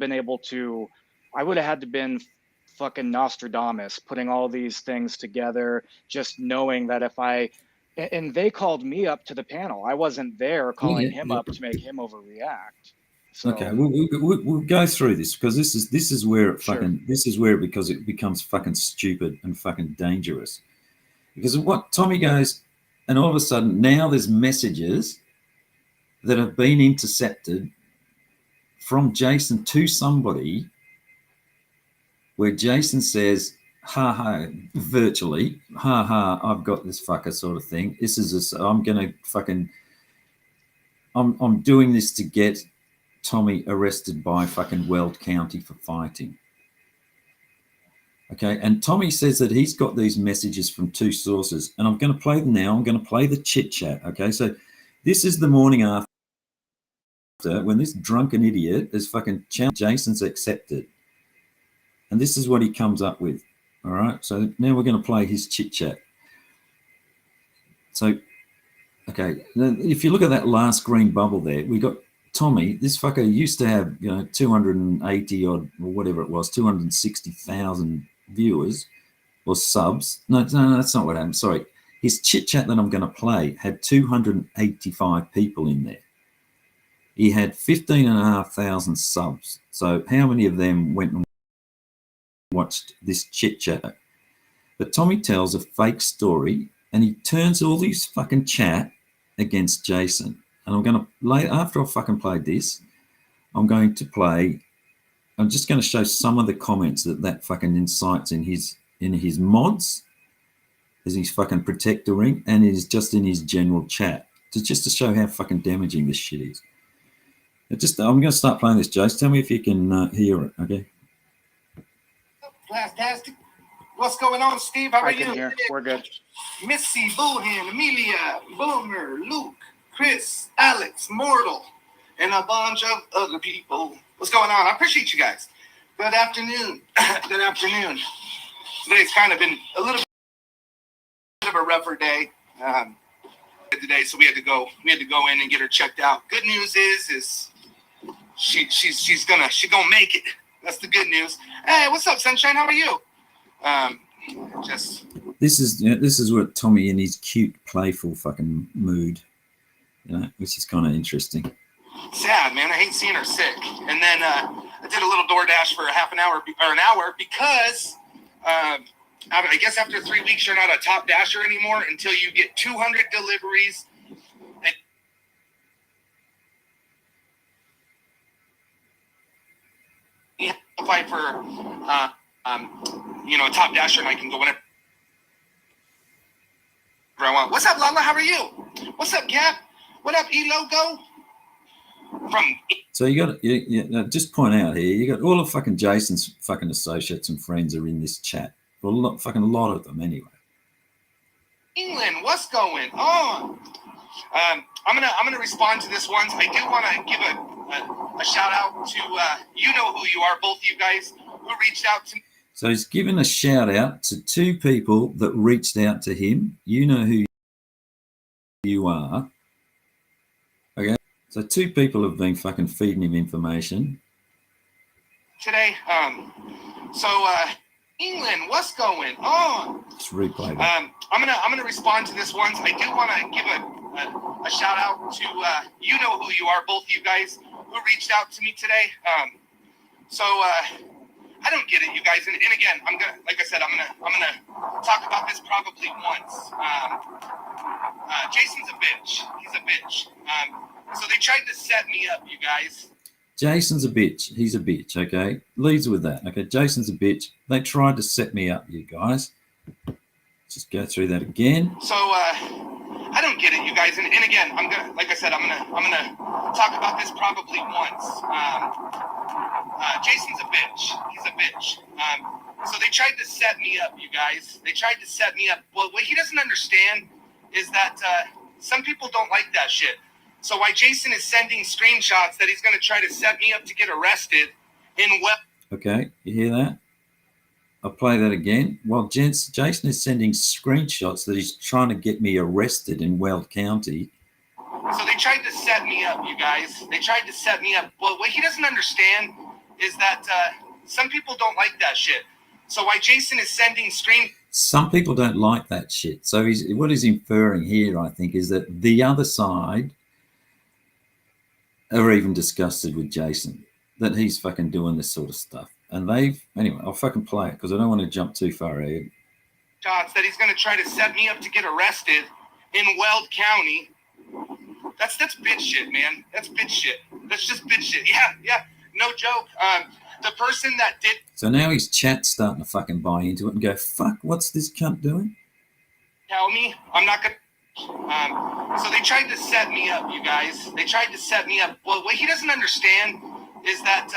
[SPEAKER 2] been fucking Nostradamus, putting all these things together, just knowing that and they called me up to the panel. I wasn't there calling him up to make him overreact. So,
[SPEAKER 1] okay, we'll go through this because this is where it fucking because it becomes fucking stupid and fucking dangerous. Because of what Tommy goes, and all of a sudden now there's messages that have been intercepted from Jason to somebody where Jason says, ha ha, virtually, ha ha, I've got this fucker sort of thing. This is I'm doing this to get Tommy arrested by fucking Weld County for fighting. Okay, and Tommy says that he's got these messages from two sources, and I'm going to play them now. I'm going to play the chit chat. Okay, so this is the morning after when this drunken idiot is fucking Jason's accepted, and this is what he comes up with. All right, so now we're going to play his chit chat. So Okay, now, if you look at that last green bubble there, we got Tommy. This fucker used to have 280 odd or whatever it was, 260,000 viewers or subs. No, that's not what happened. Sorry, his chit chat that I'm going to play had 285 people in there. He had 15,500 subs. So how many of them went and watched this chit chat? But Tommy tells a fake story and he turns all these fucking chat against Jason. And I'm going to play, after I've fucking played this, I'm just going to show some of the comments that fucking incites in his mods, as his fucking protector ring, and it is just in his general chat. Just to show how fucking damaging this shit is. I'm going to start playing this, Jace. Tell me if you can hear it, okay?
[SPEAKER 3] Fantastic. What's going on, Steve? How are you?
[SPEAKER 2] I can hear. We're good.
[SPEAKER 3] Missy, Boohan, Amelia, Boomer, Luke, Chris, Alex, Mortal, and a bunch of other people. What's going on? I appreciate you guys. Good afternoon. Good afternoon. Today's kind of been a little bit of a rougher day today, so we had to go in and get her checked out. Good news is she's gonna make it. That's the good news. Hey, what's up, Sunshine? How are you?
[SPEAKER 1] This is what Tommy in his cute, playful fucking mood, which is kind of interesting.
[SPEAKER 3] Sad, man. I hate seeing her sick. And then I did a little DoorDash for a half an hour or an hour because I guess after 3 weeks you're not a top dasher anymore until you get 200 deliveries. And apply for a top dasher, and I can go whenever I want. What's up, Lala? How are you? What's up, Cap? What up, E-Logo?
[SPEAKER 1] So you got just point out here, you got all of fucking Jason's fucking associates and friends are in this chat. Well, a lot of them anyway.
[SPEAKER 3] England, what's going on? I'm gonna respond to this once. I do want to give a shout out to you know who you are, both of you guys who reached out to me.
[SPEAKER 1] So he's given a shout out to two people that reached out to him. You know who you are. Okay. So two people have been fucking feeding him information
[SPEAKER 3] Today. England, what's going on?
[SPEAKER 1] Let's replay that.
[SPEAKER 3] I'm gonna respond to this once. I do want to give a shout out to you know who you are, both of you guys who reached out to me today. I don't get it, you guys. And again, I'm gonna talk about this probably once. Jason's a bitch. He's a bitch. So they tried to set me up, you guys.
[SPEAKER 1] Jason's a bitch. He's a bitch, okay? Leads with that, okay? Jason's a bitch. They tried to set me up, you guys. Just go through that again.
[SPEAKER 3] So, I don't get it, you guys. And again, I'm gonna talk about this probably once. Jason's a bitch. He's a bitch. So they tried to set me up, you guys. They tried to set me up. Well, what he doesn't understand is that some people don't like that shit. So why Jason is sending screenshots that he's going to try to set me up to get arrested in
[SPEAKER 1] Okay, you hear that? I'll play that again. While Jason is sending screenshots that he's trying to get me arrested in Weld County.
[SPEAKER 3] So they tried to set me up, you guys. They tried to set me up. Well, what he doesn't understand is that some people don't like that shit. So why Jason is sending
[SPEAKER 1] Some people don't like that shit. So what he's inferring here, I think, is that the other side are even disgusted with Jason, that he's fucking doing this sort of stuff. And anyway, I'll fucking play it because I don't want to jump too far ahead.
[SPEAKER 3] Shots that he's going to try to set me up to get arrested in Weld County. That's bitch shit, man. That's bitch shit. That's just bitch shit. Yeah, no joke. The person that did.
[SPEAKER 1] So now his chat's starting to fucking buy into it and go, fuck, what's this cunt doing?
[SPEAKER 3] Tell me, I'm not going to. So they tried to set me up, you guys. They tried to set me up. Well, what he doesn't understand is that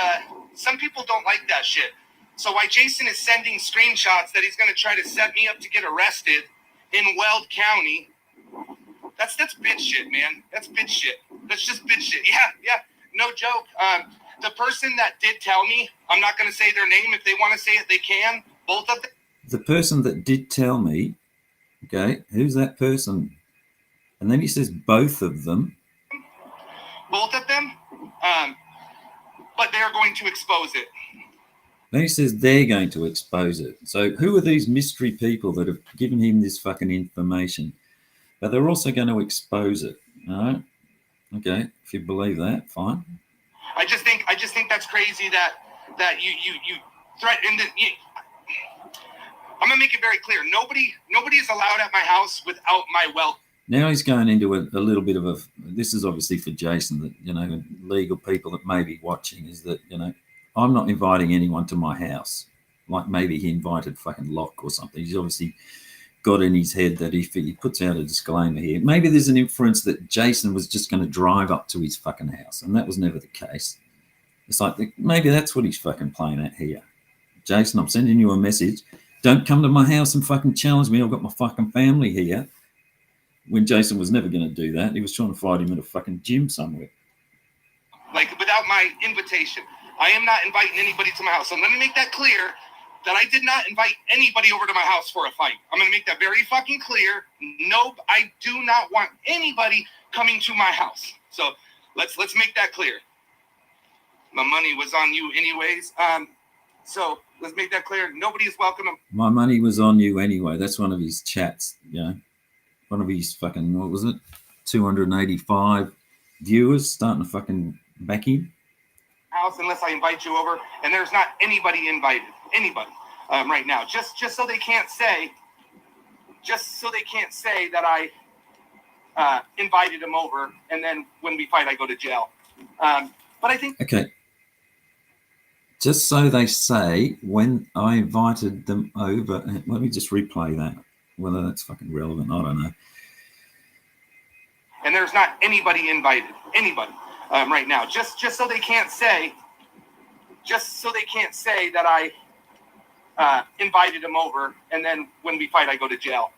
[SPEAKER 3] some people don't like that shit. So why Jason is sending screenshots that he's going to try to set me up to get arrested in Weld County. That's bitch shit, man. That's bitch shit. That's just bitch shit. Yeah, no joke. The person that did tell me, I'm not going to say their name. If they want to say it, they can. Both of them. The
[SPEAKER 1] person that did tell me, okay, who's that person? And then he says both of them.
[SPEAKER 3] Both of them. But they're going to expose it.
[SPEAKER 1] Then he says they're going to expose it. So who are these mystery people that have given him this fucking information? But they're also going to expose it. All right. Okay. If you believe that, fine.
[SPEAKER 3] I just think that's crazy that you threaten that. I'm gonna make it very clear. Nobody is allowed at my house without my well.
[SPEAKER 1] Now he's going into a little bit of a. This is obviously for Jason, that legal people that may be watching, is that I'm not inviting anyone to my house. Like maybe he invited fucking Locke or something. He's obviously got in his head that if he puts out a disclaimer here, maybe there's an inference that Jason was just going to drive up to his fucking house, and that was never the case. It's like maybe that's what he's fucking playing at here. Jason, I'm sending you a message. Don't come to my house and fucking challenge me. I've got my fucking family here. When Jason was never going to do that. He was trying to fight him at a fucking gym somewhere.
[SPEAKER 3] Like, without my invitation. I am not inviting anybody to my house. So let me make that clear that I did not invite anybody over to my house for a fight. I'm going to make that very fucking clear. No, I do not want anybody coming to my house. So let's make that clear. My money was on you anyways. So let's make that clear. Nobody is welcome.
[SPEAKER 1] My money was on you anyway. That's one of his chats, one of his fucking, what was it? 285 viewers starting to fucking back him.
[SPEAKER 3] House unless I invite you over, and there's not anybody invited. Anybody right now. Just so they can't say that I invited him over, and then when we fight I go to jail. But I think
[SPEAKER 1] okay. Just so they say when I invited them over, let me just replay that. Whether that's fucking relevant, I don't know.
[SPEAKER 3] And there's not anybody invited. Anybody right now. Just so they can't say that I invited him over, and then when we fight I go to jail.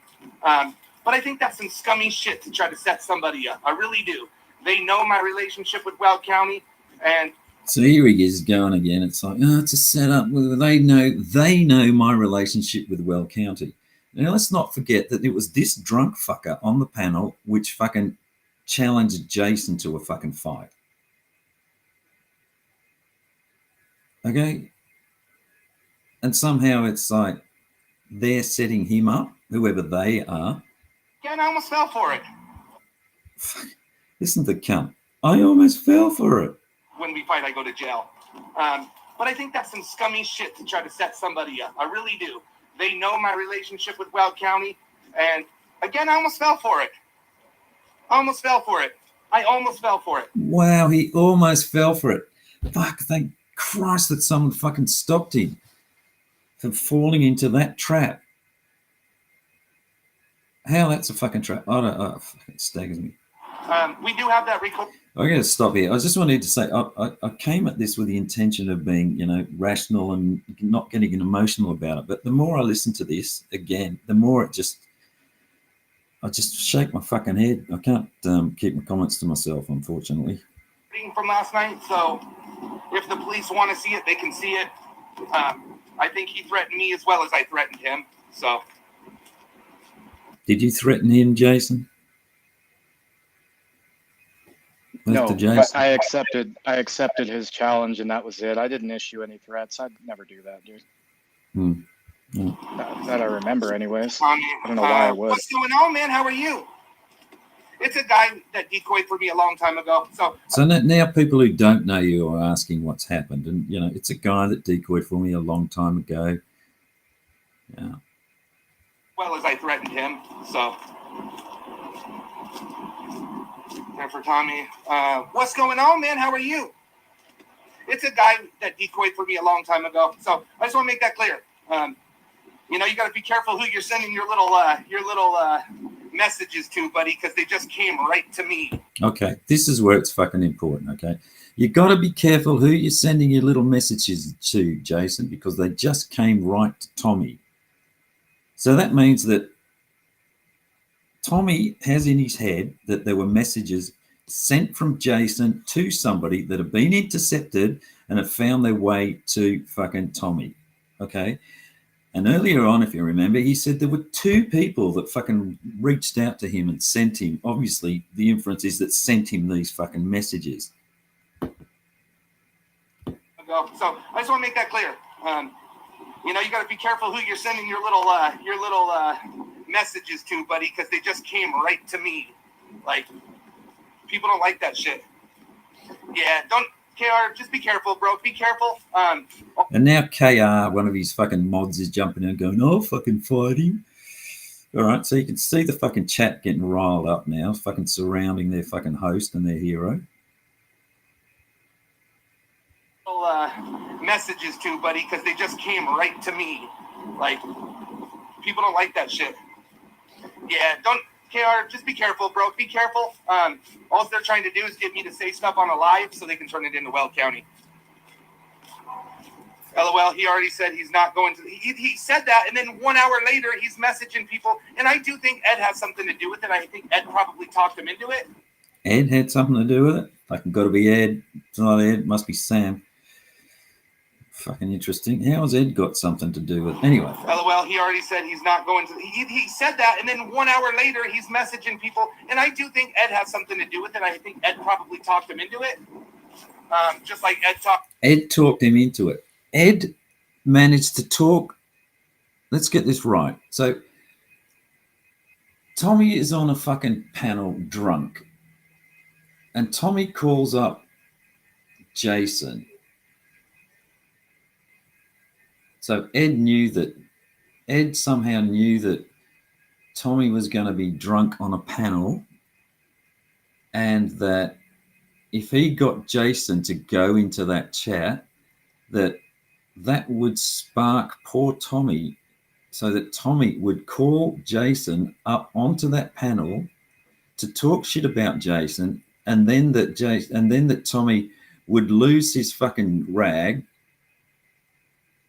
[SPEAKER 3] But I think that's some scummy shit to try to set somebody up. I really do. They know my relationship with Weld County, and
[SPEAKER 1] so here he is going again. It's like, it's a setup. They know my relationship with Weld County. Now, let's not forget that it was this drunk fucker on the panel which fucking challenged Jason to a fucking fight. Okay? And somehow it's like they're setting him up, whoever they are.
[SPEAKER 3] Yeah, and I almost fell for it.
[SPEAKER 1] Listen to the cunt. I almost fell for it.
[SPEAKER 3] When we fight, I go to jail. But I think that's some scummy shit to try to set somebody up. I really do. They know my relationship with Weld County, and again, I almost fell for it. I almost fell for it.
[SPEAKER 1] Wow, he almost fell for it. Fuck, thank Christ that someone fucking stopped him from falling into that trap. How that's a fucking trap? It fucking staggers me.
[SPEAKER 3] We do have that record.
[SPEAKER 1] I'm going to stop here. I just wanted to say I came at this with the intention of being, rational and not getting emotional about it. But the more I listen to this again, the more I just shake my fucking head. I can't keep my comments to myself, unfortunately.
[SPEAKER 3] From last night, so if the police want to see it, they can see it. I think he threatened me as well as I threatened him. So,
[SPEAKER 1] did you threaten him, Jason?
[SPEAKER 2] No, I accepted his challenge, and that was it. I didn't issue any threats. I'd never do that, dude. That I remember, anyways. I don't know why I would.
[SPEAKER 3] What's going on, man? How are you? It's a guy that decoyed for me a long time ago. So
[SPEAKER 1] now people who don't know you are asking what's happened, and it's a guy that decoyed for me a long time ago. Yeah.
[SPEAKER 3] Well, as I threatened him, so. And for Tommy, what's going on, man? How are you? It's a guy that decoyed for me a long time ago. So I just want to make that clear. You got to be careful who you're sending your little messages to, buddy, because they just came right to me.
[SPEAKER 1] Okay, this is where it's fucking important. Okay, you got to be careful who you're sending your little messages to, Jason, because they just came right to Tommy. So that means that Tommy has in his head that there were messages sent from Jason to somebody that have been intercepted and have found their way to fucking Tommy. Okay. And earlier on, if you remember, he said there were 2 people that fucking reached out to him and sent him. Obviously, the inference is that sent him these fucking messages.
[SPEAKER 3] So I just want to make that clear. You know, you got to be careful who you're sending your little messages to, buddy, because they just came right to me. Like, people don't like that shit. Yeah, don't, KR, just be careful, bro. Be careful.
[SPEAKER 1] And now KR, one of his fucking mods, is jumping in and going, "Oh, fucking fight him." All right, so you can see the fucking chat getting riled up now, fucking surrounding their fucking host and their hero.
[SPEAKER 3] Messages to, buddy, because they just came right to me. Like, people don't like that shit. Yeah, don't, KR, just be careful, bro. Be careful. All they're trying to do is get me to say stuff on a live so they can turn it into Weld County. LOL, he already said he's not going to. He said that, and then 1 hour later, he's messaging people. And I do think Ed has something to do with it. I think Ed probably talked him into it.
[SPEAKER 1] Ed had something to do with it? Fucking got to be Ed. It's not Ed. It must be Sam. Fucking interesting. How has Ed got something to do with it? Anyway.
[SPEAKER 3] LOL, he already said he's not going to. He said that, and then 1 hour later, he's messaging people. And I do think Ed has something to do with it. I think Ed probably talked him into it. Just like Ed talked.
[SPEAKER 1] Ed talked him into it. Ed managed to talk. Let's get this right. So Tommy is on a fucking panel drunk. And Tommy calls up Jason. So Ed somehow knew that Tommy was going to be drunk on a panel, and that if he got Jason to go into that chat, that would spark poor Tommy, so that Tommy would call Jason up onto that panel to talk shit about Jason, and then that Tommy would lose his fucking rag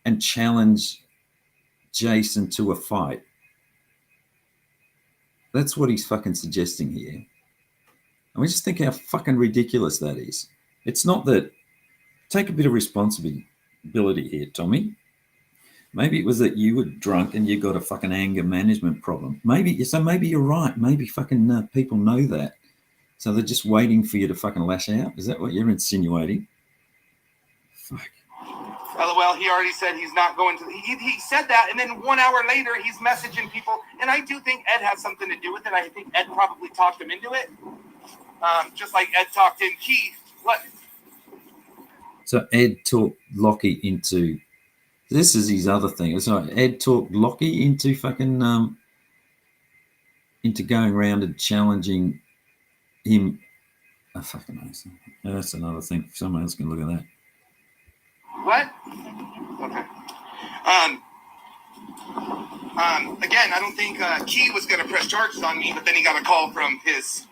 [SPEAKER 1] and challenge Jason to a fight. That's what he's fucking suggesting here. And we just think how fucking ridiculous that is. It's not that. Take a bit of responsibility here, Tommy. Maybe it was that you were drunk and you got a fucking anger management problem. Maybe you're right. Maybe fucking people know that. So they're just waiting for you to fucking lash out. Is that what you're insinuating? Fuck.
[SPEAKER 3] LOL, he already said he's not going to. He said that, and then 1 hour later, he's messaging people. And I do think Ed has something to do with it. I think Ed probably talked him into it. Just like Ed talked in Keith. What?
[SPEAKER 1] So Ed talked Lockie into. This is his other thing. So Ed talked Lockie into fucking into going around and challenging him. Oh, fucking nice. That's another thing. Someone else can look at that.
[SPEAKER 3] What? Okay. Again, I don't think Key was going to press charges on me, but then he got a call from his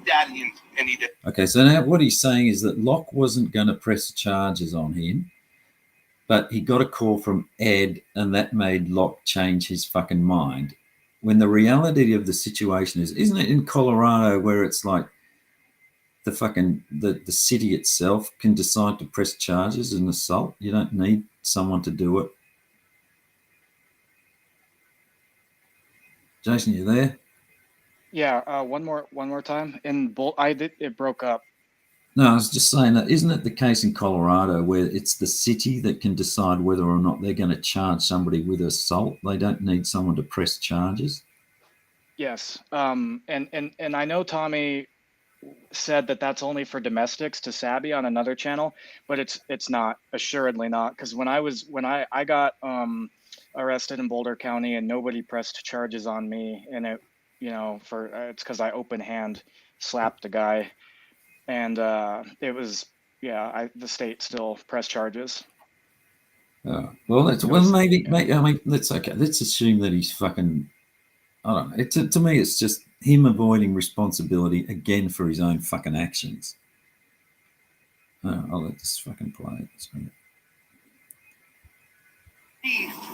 [SPEAKER 3] daddy, and he did.
[SPEAKER 1] Okay, so now what he's saying is that Locke wasn't going to press charges on him, but he got a call from Ed, and that made Locke change his fucking mind. When the reality of the situation is, isn't it in Colorado where it's like the fucking the city itself can decide to press charges in assault? You don't need someone to do it. Jason, you there?
[SPEAKER 2] Yeah, one more time. It broke up.
[SPEAKER 1] No, I was just saying that isn't it the case in Colorado where it's the city that can decide whether or not they're going to charge somebody with assault? They don't need someone to press charges.
[SPEAKER 2] Yes. And I know Tommy said that that's only for domestics to Sabby on another channel, but it's not, assuredly not, because when I got arrested in Boulder County and nobody pressed charges on me, and it, it's because I open hand slapped a guy, and it was the state still pressed charges.
[SPEAKER 1] Oh, well, maybe I mean that's okay. Let's assume that he's fucking. I don't know. To me, it's just him avoiding responsibility again for his own fucking actions. Oh, I'll let this fucking play.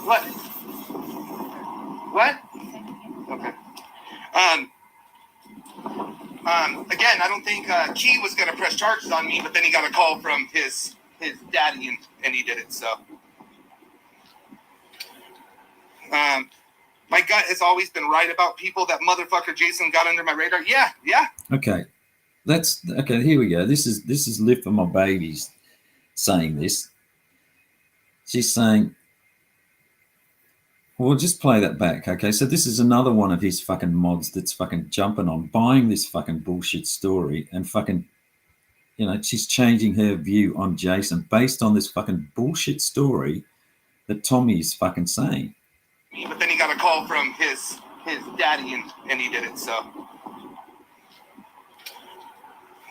[SPEAKER 3] What? What? Okay. Again, I don't think Key was going to press charges on me, but then he got a call from his daddy, and he did it. So. My gut has always been right about people. That motherfucker Jason got under my radar. Yeah.
[SPEAKER 1] Okay, that's okay. Here we go. This is Live for My Babies saying this. She's saying, well, we'll just play that back. Okay, so this is another one of his fucking mods that's fucking jumping on, buying this fucking bullshit story and fucking, she's changing her view on Jason based on this fucking bullshit story that Tommy's fucking saying.
[SPEAKER 3] But then he got a call from his daddy and he did it. So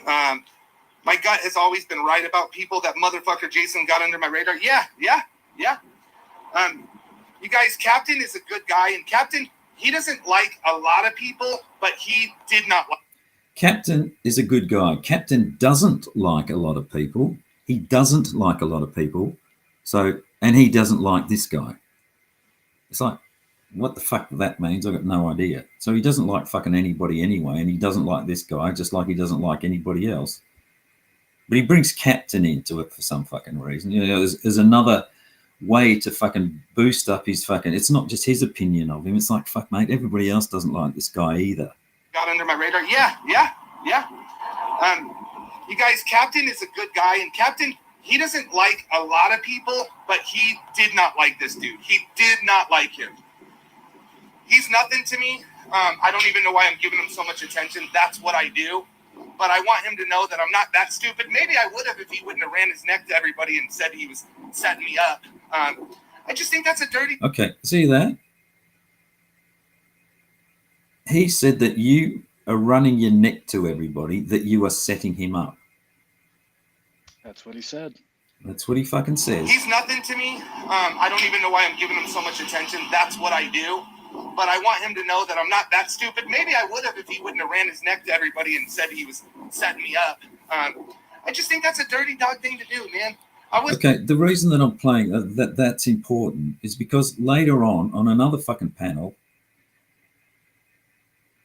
[SPEAKER 3] my gut has always been right about people. That motherfucker Jason got under my radar. Yeah. You guys, Captain is a good guy, and Captain, he doesn't like a lot of people, but he did not like.
[SPEAKER 1] Captain is a good guy. Captain doesn't like a lot of people. He doesn't like a lot of people. So, and he doesn't like this guy. It's like, what the fuck that means? I've got no idea. So he doesn't like fucking anybody anyway, and he doesn't like this guy, just like he doesn't like anybody else. But he brings Captain into it for some fucking reason. There's another way to fucking boost up his fucking, it's not just his opinion of him. It's like, fuck, mate, everybody else doesn't like this guy either.
[SPEAKER 3] Got under my radar. Yeah. You guys, Captain is a good guy, and Captain, he doesn't like a lot of people, but he did not like this dude. He did not like him. He's nothing to me. I don't even know why I'm giving him so much attention. That's what I do. But I want him to know that I'm not that stupid. Maybe I would have if he wouldn't have ran his neck to everybody and said he was setting me up. I just think that's a dirty...
[SPEAKER 1] Okay, see that? He said that you are running your neck to everybody, that you are setting him up.
[SPEAKER 2] That's what he said.
[SPEAKER 1] That's what he fucking says.
[SPEAKER 3] He's nothing to me. I don't even know why I'm giving him so much attention. That's what I do. But I want him to know that I'm not that stupid. Maybe I would have if he wouldn't have ran his neck to everybody and said he was setting me up. I just think that's a dirty dog thing to do, man.
[SPEAKER 1] Okay, the reason that I'm playing that's important is because later on another fucking panel,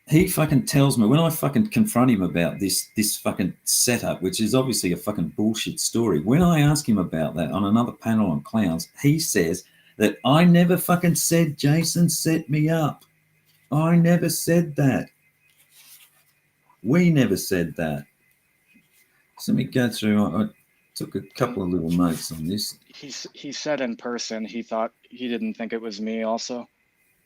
[SPEAKER 1] he fucking tells me, when I fucking confront him about this fucking setup, which is obviously a fucking bullshit story, when I ask him about that on another panel on clowns, he says that I never fucking said Jason set me up. I never said that. We never said that. So let me go through. I took a couple of little notes on this.
[SPEAKER 2] He said in person he didn't think it was me also.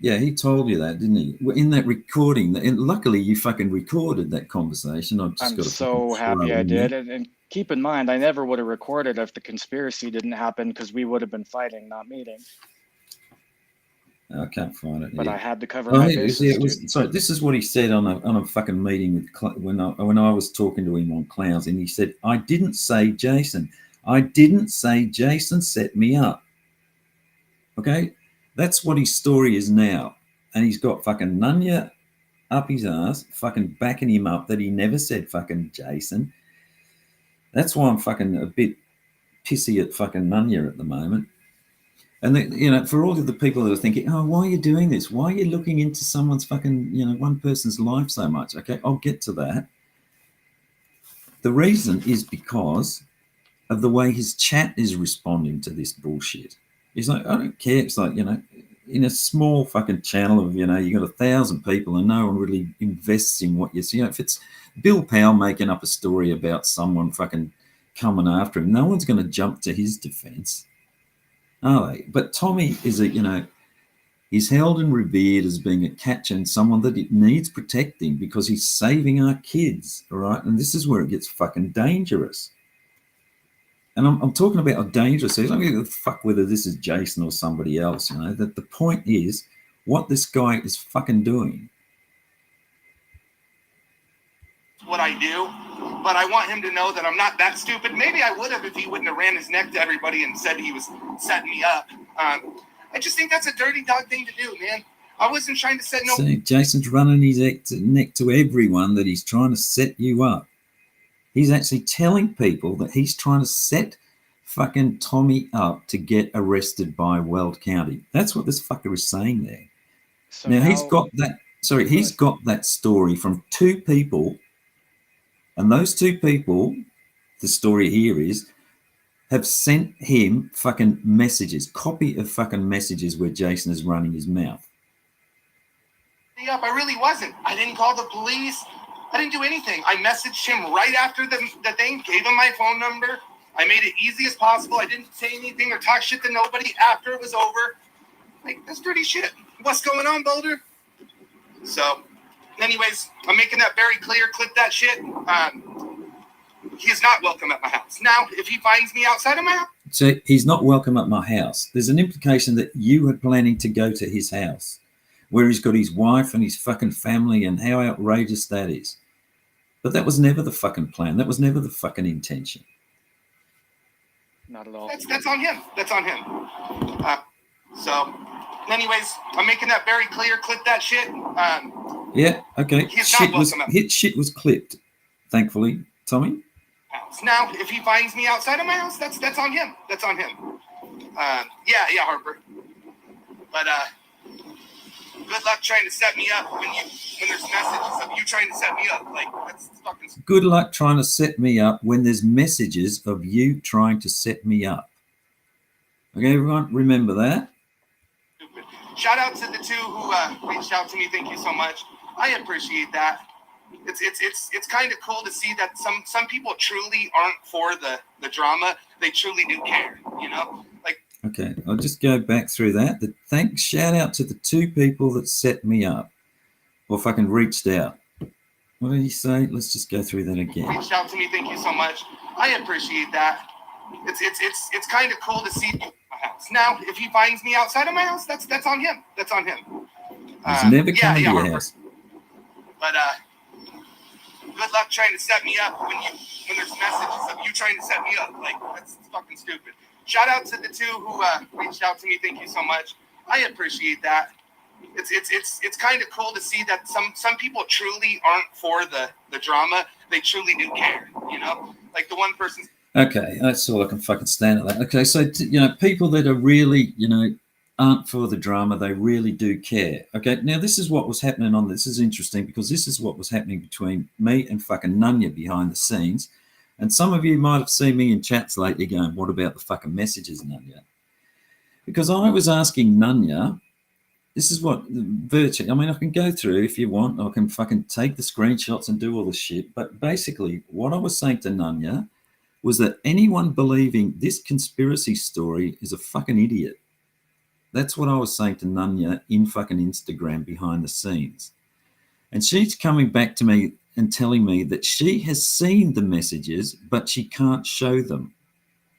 [SPEAKER 1] Yeah, he told you that, didn't he? In that recording, and luckily you fucking recorded that conversation. I'm
[SPEAKER 2] so happy I did. And keep in mind, I never would have recorded if the conspiracy didn't happen, because we would have been fighting, not meeting.
[SPEAKER 1] I can't find it.
[SPEAKER 2] But I had to cover my bases.
[SPEAKER 1] So this is what he said on a fucking meeting with when I was talking to him on clowns, and he said, "I didn't say Jason. I didn't say Jason set me up." Okay, that's what his story is now, and he's got fucking Nunya up his ass, fucking backing him up that he never said fucking Jason. That's why I'm fucking a bit pissy at fucking Nunya at the moment. And for all of the people that are thinking, oh, why are you doing this? Why are you looking into someone's fucking, one person's life so much? Okay, I'll get to that. The reason is because of the way his chat is responding to this bullshit. He's like, I don't care. It's like, in a small fucking channel of, you got 1,000 people and no one really invests in what you see. If it's Bill Powell making up a story about someone fucking coming after him, no one's going to jump to his defense. Are they? But Tommy is he's held and revered as being a catch and someone that it needs protecting because he's saving our kids, all right? And this is where it gets fucking dangerous. And I'm talking about how dangerous it is. I don't give a fuck whether this is Jason or somebody else, that the point is what this guy is fucking doing.
[SPEAKER 3] What I do, but I want him to know that I'm not that stupid. Maybe I would have if he wouldn't have ran his neck to everybody and said he was setting me up. I just think that's a dirty dog thing to do, man. I wasn't trying to set no...
[SPEAKER 1] See, Jason's running his neck to everyone that he's trying to set you up. He's actually telling people that he's trying to set fucking Tommy up to get arrested by Weld County. That's what this fucker is saying there. So now he's got that... Sorry, he's got that story from two people. And those two people, the story here is, have sent him fucking messages, copy of fucking messages where Jason is running his mouth.
[SPEAKER 3] Up. I really wasn't. I didn't call the police. I didn't do anything. I messaged him right after the thing, gave him my phone number. I made it easy as possible. I didn't say anything or talk shit to nobody after it was over. Like, that's dirty shit. What's going on, Boulder? So, anyways, I'm making that very clear. Clip that shit. He is not welcome at my house. Now, if he finds me outside of my house.
[SPEAKER 1] So he's not welcome at my house. There's an implication that you were planning to go to his house, where he's got his wife and his fucking family, and how outrageous that is. But that was never the fucking plan. That was never the fucking intention.
[SPEAKER 2] Not at all.
[SPEAKER 3] That's on him. That's on him. So, anyways, I'm making that very clear. Clip that shit.
[SPEAKER 1] Yeah, okay. Shit was clipped, thankfully, Tommy.
[SPEAKER 3] Now, if he finds me outside of my house, that's on him. That's on him. Yeah, Harper. But good luck trying to set me up when there's messages of you trying to set me up. Like, that's fucking.
[SPEAKER 1] Good luck trying to set me up when there's messages of you trying to set me up. Okay, everyone, remember that.
[SPEAKER 3] Stupid. Shout out to the two who reached out to me. Thank you so much. I appreciate that. It's kind of cool to see that some people truly aren't for the drama. They truly do care, you know? Like.
[SPEAKER 1] Okay, I'll just go back through that. Shout out to the two people that set me up, or fucking reached out. What did he say? Let's just go through that again.
[SPEAKER 3] Reached out to me. Thank you so much. I appreciate that. It's kind of cool to see my house. Now, if he finds me outside of my house, that's on him. That's on him.
[SPEAKER 1] He's never coming to your house.
[SPEAKER 3] But good luck trying to set me up when there's messages of you trying to set me up. Like, that's fucking stupid. Shout out to the two who reached out to me. Thank you so much. I appreciate that. It's kind of cool to see that some people truly aren't for the drama. They truly do care, you know? Like the one person.
[SPEAKER 1] Okay, that's all I can fucking stand at that. Okay, so, people that are really, aren't for the drama, they really do care. Okay, now this is what was happening this is interesting, because this is what was happening between me and fucking Nunya behind the scenes. And some of you might have seen me in chats lately going, what about the fucking messages, Nunya? Because I was asking Nunya, this is what virtually, I mean, I can go through if you want, I can fucking take the screenshots and do all the shit. But basically what I was saying to Nunya was that anyone believing this conspiracy story is a fucking idiot. That's what I was saying to Nunya in fucking Instagram behind the scenes. And she's coming back to me and telling me that she has seen the messages, but she can't show them.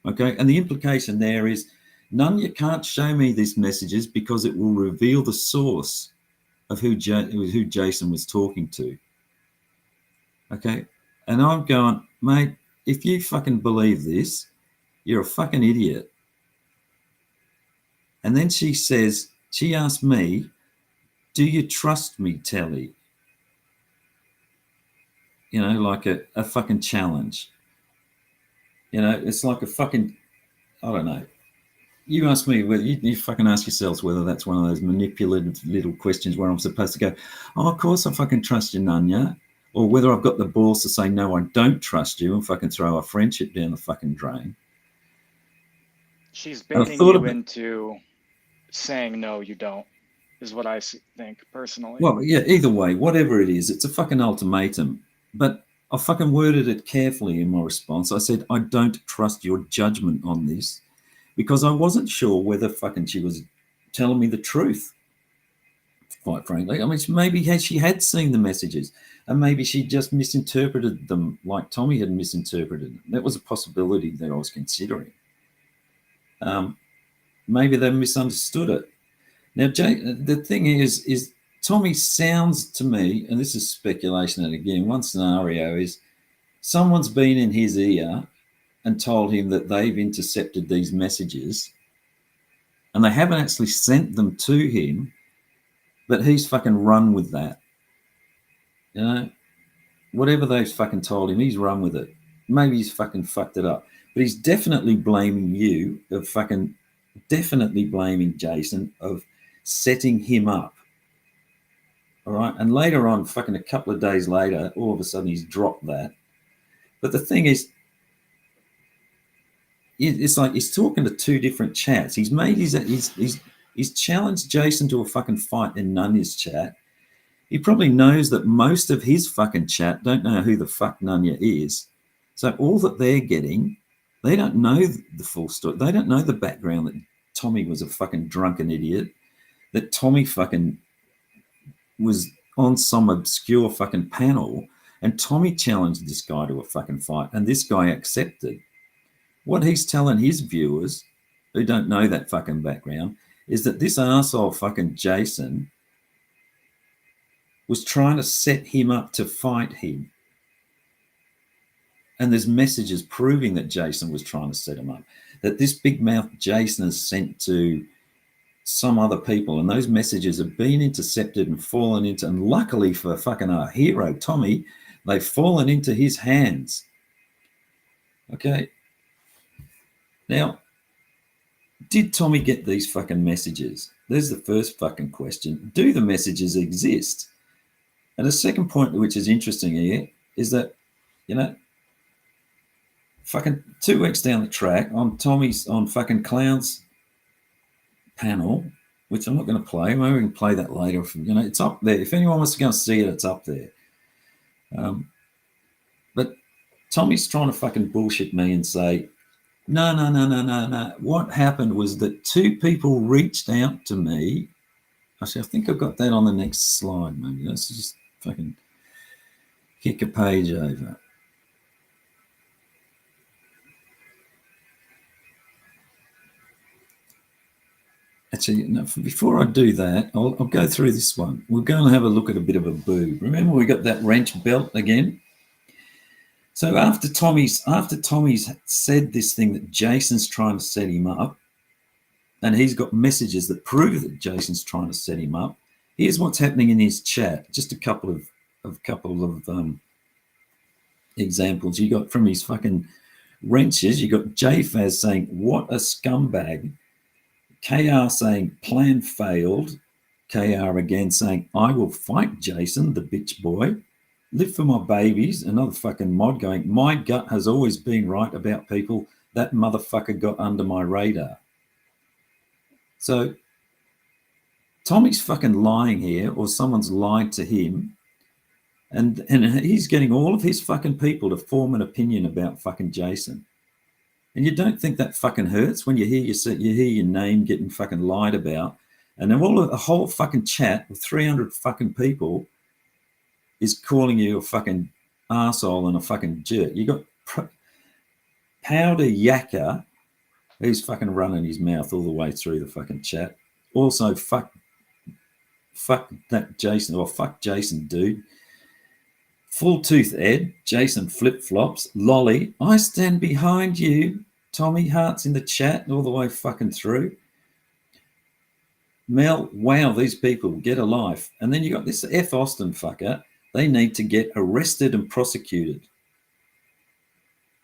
[SPEAKER 1] Okay, and the implication there is, Nunya can't show me these messages because it will reveal the source of who Jason was talking to. Okay, and I'm going, mate, if you fucking believe this, you're a fucking idiot. And then she asked me, do you trust me, Telly? Like a fucking challenge. It's like a fucking, I don't know. You ask me, you fucking ask yourselves whether that's one of those manipulative little questions where I'm supposed to go, oh, of course I fucking trust you, Nunya. Or whether I've got the balls to say, no, I don't trust you, and fucking throw our friendship down the fucking drain.
[SPEAKER 2] She's baiting you into saying, no, you don't, is what I think personally.
[SPEAKER 1] Well, yeah, either way, whatever it is, it's a fucking ultimatum. But I fucking worded it carefully in my response. I said, I don't trust your judgment on this, because I wasn't sure whether fucking she was telling me the truth, quite frankly. I mean, maybe she had seen the messages, and maybe she just misinterpreted them like Tommy had misinterpreted them. That was a possibility that I was considering. Maybe they misunderstood it. Now, the thing is Tommy sounds to me, and this is speculation, and again, one scenario is someone's been in his ear and told him that they've intercepted these messages, and they haven't actually sent them to him, but he's fucking run with that. Whatever they've fucking told him, he's run with it. Maybe he's fucking fucked it up, but he's definitely blaming you of fucking definitely blaming Jason of setting him up. All right. And later on, fucking a couple of days later, all of a sudden he's dropped that. But the thing is, it's like he's talking to two different chats. He's made he's challenged Jason to a fucking fight in Nunya's chat. He probably knows that most of his fucking chat don't know who the fuck Nunya is. So all that they're getting, they don't know the full story. They don't know the background that Tommy was a fucking drunken idiot, that Tommy fucking was on some obscure fucking panel and Tommy challenged this guy to a fucking fight and this guy accepted. What he's telling his viewers who don't know that fucking background is that this arsehole fucking Jason was trying to set him up to fight him. And there's messages proving that Jason was trying to set him up, that this big mouth Jason has sent to some other people, and those messages have been intercepted and fallen into, and luckily for fucking our hero, Tommy, they've fallen into his hands. Okay. Now, did Tommy get these fucking messages? There's the first fucking question. Do the messages exist? And the second point, which is interesting here, is that, you know, fucking 2 weeks down the track on fucking Clown's panel, which I'm not going to play. Maybe we can play that later. You know, it's up there. If anyone wants to go and see it, it's up there. But Tommy's trying to fucking bullshit me and say, no. What happened was that 2 people reached out to me. Actually, I think I've got that on the next slide, maybe. Let's just fucking kick a page over. Actually, no, before I do that, I'll go through this one. We're going to have a look at a bit of a boob. Remember, we got that wrench belt again. So after Tommy's said this thing that Jason's trying to set him up, and he's got messages that prove that Jason's trying to set him up. Here's what's happening in his chat. Just a couple of examples. You got from his fucking wrenches. You got JFaz saying, "What a scumbag." KR saying, "Plan failed." KR again saying, "I will fight Jason, the bitch boy. Live for my babies." Another fucking mod going, "My gut has always been right about people. That motherfucker got under my radar." So Tommy's fucking lying here, or someone's lied to him, and he's getting all of his fucking people to form an opinion about fucking Jason. And you don't think that fucking hurts when you hear your name getting fucking lied about, and then a whole fucking chat with 300 fucking people is calling you a fucking arsehole and a fucking jerk. You got Powder Yakka, who's fucking running his mouth all the way through the fucking chat. Also, fuck that Jason, or fuck Jason, dude. Full Tooth Ed, Jason Flip Flops, Lolly, I stand behind you. Tommy Hart's in the chat all the way fucking through. Mel, wow, these people get a life. And then you got this F. Austin fucker. They need to get arrested and prosecuted.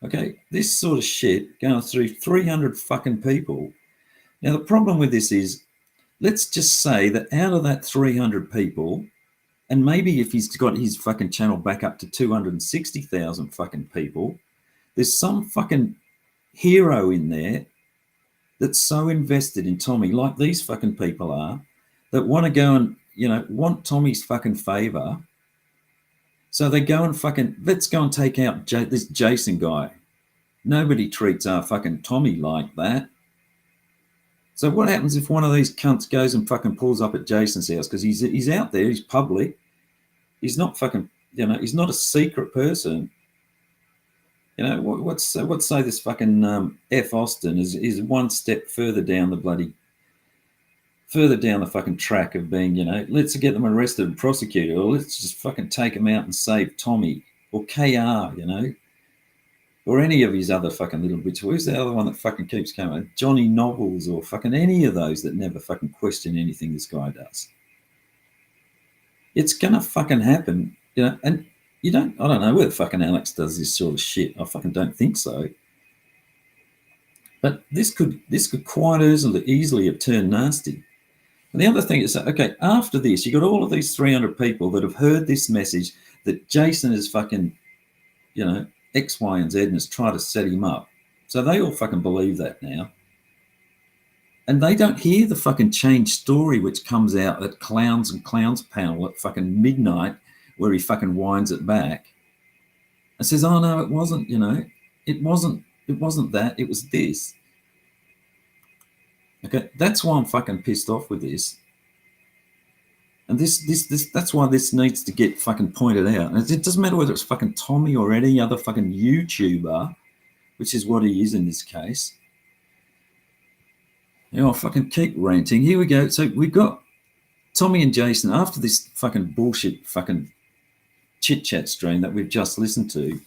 [SPEAKER 1] Okay, this sort of shit going through 300 fucking people. Now, the problem with this is, let's just say that out of that 300 people, and maybe if he's got his fucking channel back up to 260,000 fucking people, there's some fucking hero in there that's so invested in Tommy, like these fucking people are, that want to go and, you know, want Tommy's fucking favor. So they go and fucking, let's go and take out this Jason guy. Nobody treats our fucking Tommy like that. So what happens if one of these cunts goes and fucking pulls up at Jason's house? Because he's out there, he's public. He's not fucking, you know, he's not a secret person. You know, what's say this fucking F. Austin is one step further down the fucking track of being, you know, let's get them arrested and prosecuted, or let's just fucking take them out and save Tommy, or KR, you know, or any of his other fucking little bitches. Who's the other one that fucking keeps coming? Johnny Novels, or fucking any of those that never fucking question anything this guy does. It's gonna fucking happen, you know, and I don't know whether fucking Alex does this sort of shit. I fucking don't think so. But this could quite easily have turned nasty. And the other thing is, okay, after this, you got all of these 300 people that have heard this message that Jason is fucking, you know, X, Y, and Z and has tried to set him up. So they all fucking believe that now. And they don't hear the fucking change story which comes out at Clowns and Clowns panel at fucking midnight, where he fucking winds it back and says, oh no, it wasn't, it wasn't that, it was this. Okay, that's why I'm fucking pissed off with this. And that's why this needs to get fucking pointed out. And it doesn't matter whether it's fucking Tommy or any other fucking YouTuber, which is what he is in this case. I'll fucking keep ranting. Here we go. So we've got Tommy and Jason after this fucking bullshit fucking chit-chat stream that we've just listened to.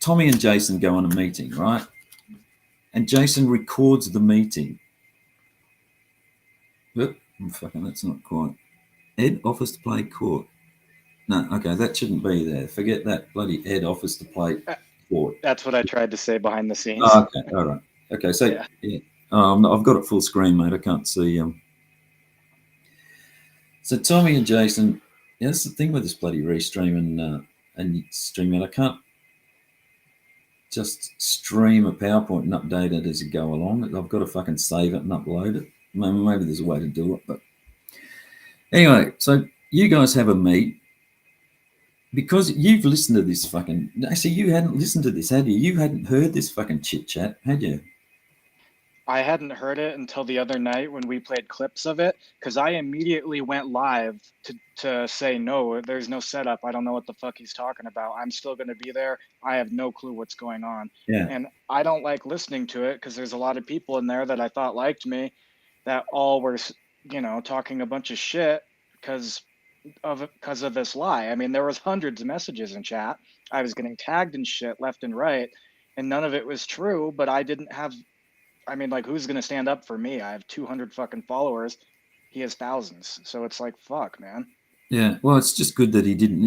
[SPEAKER 1] Tommy and Jason go on a meeting, right? And Jason records the meeting. But fucking, that's not quite. Ed offers to play court. No, okay, that shouldn't be there. Forget that. Bloody Ed offers to play court.
[SPEAKER 2] That's what I tried to say behind the scenes.
[SPEAKER 1] Oh, okay, all right. Okay, so yeah. I've got it full screen, mate. I can't see. So Tommy and Jason, that's the thing with this bloody restream and streaming. I can't just stream a PowerPoint and update it as you go along. I've got to fucking save it and upload it. Maybe there's a way to do it, but anyway. So you guys have a meet because you've listened to this fucking. Actually, you hadn't listened to this, had you? You hadn't heard this fucking chit chat, had you?
[SPEAKER 2] I hadn't heard it until the other night when we played clips of it, because I immediately went live to say, no, there's no setup. I don't know what the fuck he's talking about. I'm still going to be there. I have no clue what's going on.
[SPEAKER 1] Yeah.
[SPEAKER 2] And I don't like listening to it because there's a lot of people in there that I thought liked me that all were, talking a bunch of shit because of this lie. I mean, there was hundreds of messages in chat. I was getting tagged and shit left and right, and none of it was true, but I didn't have... I mean, like, who's going to stand up for me? I have 200 fucking followers. He has thousands. So it's like, fuck, man.
[SPEAKER 1] Yeah. Well, it's just good that he didn't,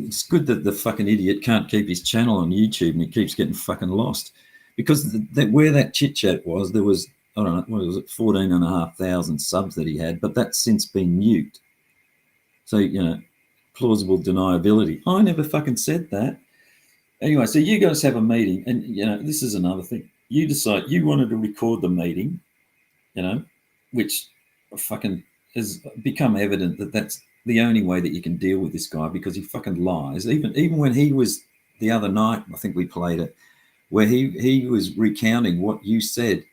[SPEAKER 1] it's good that the fucking idiot can't keep his channel on YouTube and he keeps getting fucking lost. Because where that chit chat was, there was, I don't know, what was it, 14,500 subs that he had, but that's since been mute. So, plausible deniability. I never fucking said that. Anyway, so you guys have a meeting and, this is another thing. You decide you wanted to record the meeting, which fucking has become evident that that's the only way that you can deal with this guy because he fucking lies. Even when he was the other night, I think we played it, where he was recounting what you said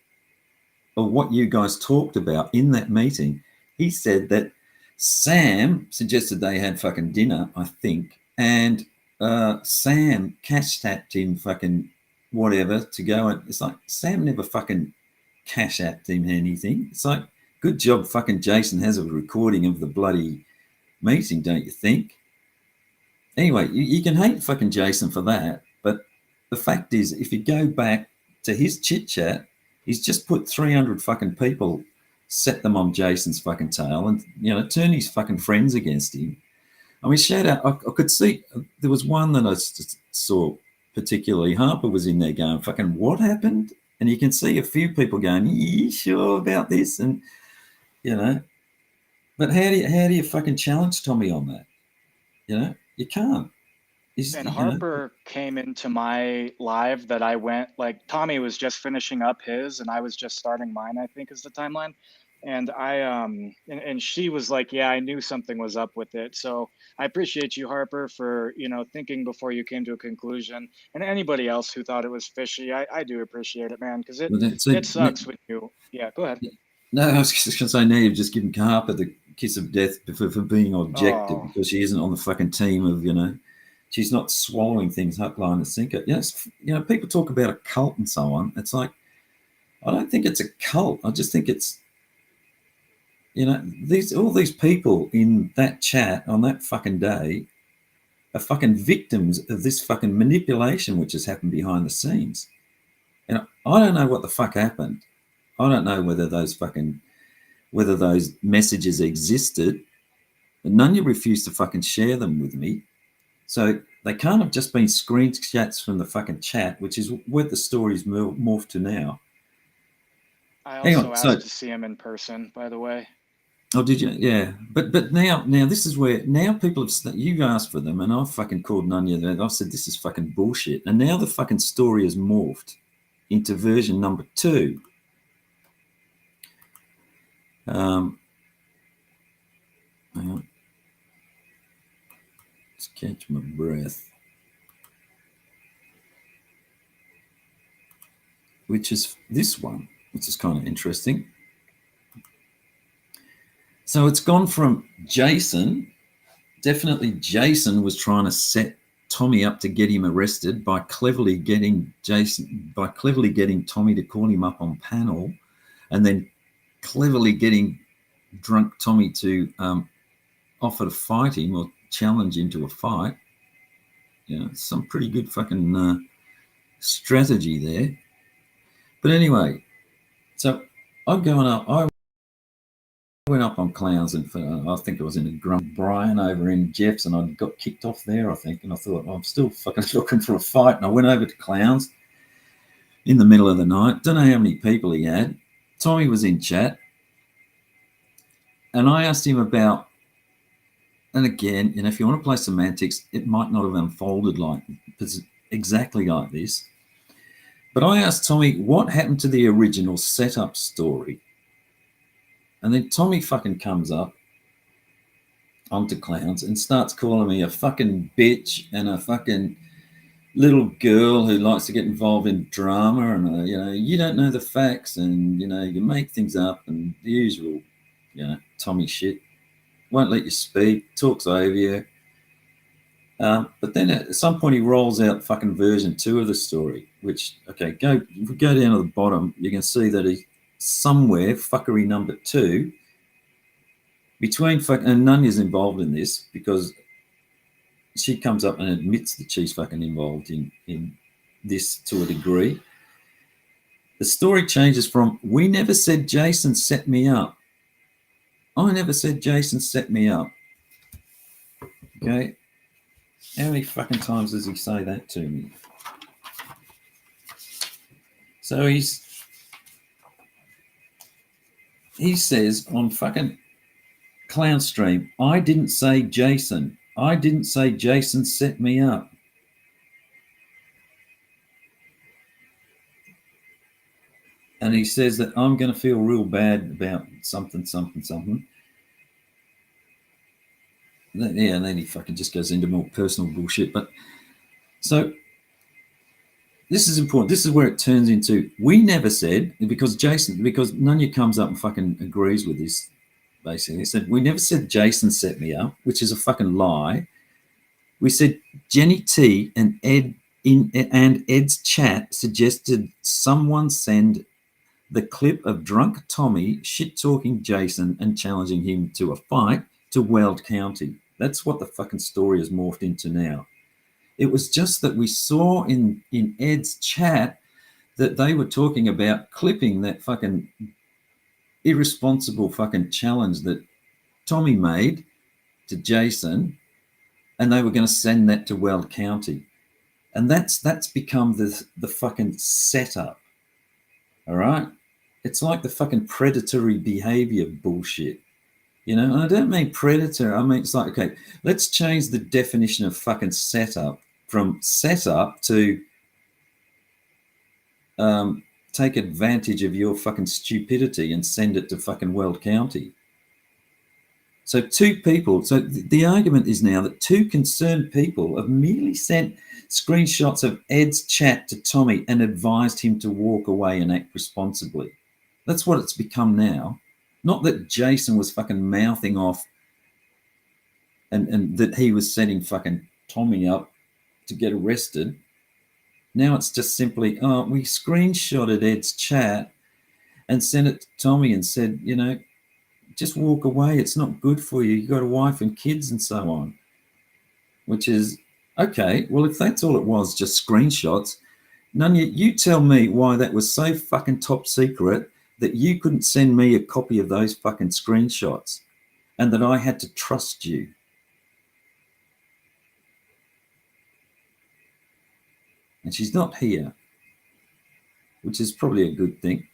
[SPEAKER 1] or what you guys talked about in that meeting. He said that Sam suggested they had fucking dinner, I think, and Sam cash tapped him fucking whatever to go, and it's like Sam never fucking cash apped him anything. It's like, good job fucking Jason has a recording of the bloody meeting, don't you think? Anyway, you can hate fucking Jason for that, but the fact is, if you go back to his chit chat, he's just put 300 fucking people, set them on Jason's fucking tail, and turn his fucking friends against him. I mean, shout out, I could see there was one that I saw. Particularly Harper was in there going, fucking what happened? And you can see a few people going, you sure about this? And but how do you fucking challenge Tommy on that? You can't.
[SPEAKER 2] And Harper came into my live that I went, like, Tommy was just finishing up his and I was just starting mine, I think is the timeline. And and she was like, yeah, I knew something was up with it. So I appreciate you, Harper, for, thinking before you came to a conclusion. And anybody else who thought it was fishy, I do appreciate it, man, because it sucks when you, yeah, go ahead.
[SPEAKER 1] No, I was just going to say, now you've just given Harper the kiss of death for being objective because she isn't on the fucking team of, she's not swallowing things hook, line, and sinker. Yes, people talk about a cult and so on. It's like, I don't think it's a cult. I just think it's, all these people in that chat on that fucking day are fucking victims of this fucking manipulation which has happened behind the scenes. And I don't know what the fuck happened. I don't know whether those messages existed. But none of you refused to fucking share them with me. So they can't have just been screenshots from the fucking chat, which is where the story's morphed to now.
[SPEAKER 2] I also asked to see him in person, by the way.
[SPEAKER 1] Oh, did you? Yeah. But now this is where now people have, you've asked for them and I've fucking called none of that. I've said this is fucking bullshit. And now the fucking story has morphed. into version number 2. Hang on. Let's catch my breath. Which is this one, which is kind of interesting. So it's gone from Jason. Definitely Jason was trying to set Tommy up to get him arrested by cleverly getting Tommy to call him up on panel, and then cleverly getting drunk Tommy to offer to fight him or challenge him to a fight. Yeah, some pretty good fucking strategy there. But anyway, so I went up on Clowns, and I think I was in a Grime Brian over in Jeff's, and I got kicked off there, I think. And I thought, I'm still fucking looking for a fight. And I went over to Clowns in the middle of the night. Don't know how many people he had. Tommy was in chat. And I asked him about, and again, if you want to play semantics, it might not have unfolded exactly like this. But I asked Tommy, what happened to the original setup story? And then Tommy fucking comes up onto Clowns and starts calling me a fucking bitch and a fucking little girl who likes to get involved in drama, and you don't know the facts, and you make things up, and the usual Tommy shit. Won't let you speak, talks over you. But then at some point he rolls out fucking version 2 of the story, which, okay, if we go down to the bottom, you can see that he somewhere, fuckery number 2, between and Nunya's involved in this because she comes up and admits that she's fucking involved in this to a degree. The story changes from, we never said Jason set me up. I never said Jason set me up. Okay. How many fucking times does he say that to me? So he says on fucking Clown Stream, I didn't say Jason. I didn't say Jason set me up. And he says that I'm going to feel real bad about something. Yeah, and then he fucking just goes into more personal bullshit. But so this is important. This is where it turns into, we never said, because Nunya comes up and fucking agrees with this, basically. He said, we never said Jason set me up, which is a fucking lie. We said Jenny T and Ed's chat suggested someone send the clip of drunk Tommy shit-talking Jason and challenging him to a fight to Weld County. That's what the fucking story has morphed into now. It was just that we saw in Ed's chat that they were talking about clipping that fucking irresponsible fucking challenge that Tommy made to Jason, and they were going to send that to Weld County. And that's become the fucking setup. All right? It's like the fucking predatory behavior bullshit. And I don't mean predator. I mean, it's like, okay, let's change the definition of fucking setup from setup to take advantage of your fucking stupidity and send it to fucking Weld County. So the argument is now that 2 concerned people have merely sent screenshots of Ed's chat to Tommy and advised him to walk away and act responsibly. That's what it's become now. Not that Jason was fucking mouthing off and that he was setting fucking Tommy up to get arrested. Now it's just simply, we screenshotted Ed's chat and sent it to Tommy and said, just walk away. It's not good for you. You've got a wife and kids and so on. Which is, okay, well, if that's all it was, just screenshots, Nunya, you tell me why that was so fucking top secret that you couldn't send me a copy of those fucking screenshots and that I had to trust you. And she's not here, which is probably a good thing.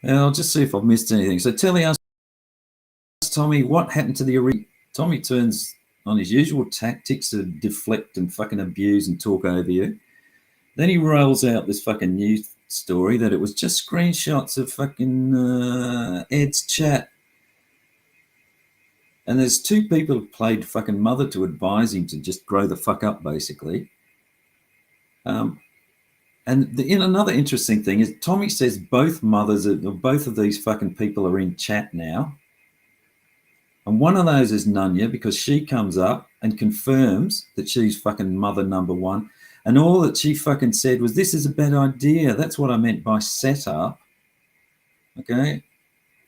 [SPEAKER 1] I'll just see if I've missed anything. So Telly asks Tommy, what happened to the arena? Tommy turns on his usual tactics to deflect and fucking abuse and talk over you. Then he rolls out this fucking new story that it was just screenshots of fucking Ed's chat. And there's two people who played fucking mother to advise him to just grow the fuck up, basically. And another interesting thing is Tommy says both of these fucking people are in chat now. And one of those is Nunya, because she comes up and confirms that she's fucking mother number one. And all that she fucking said was, this is a bad idea. That's what I meant by setup. Okay.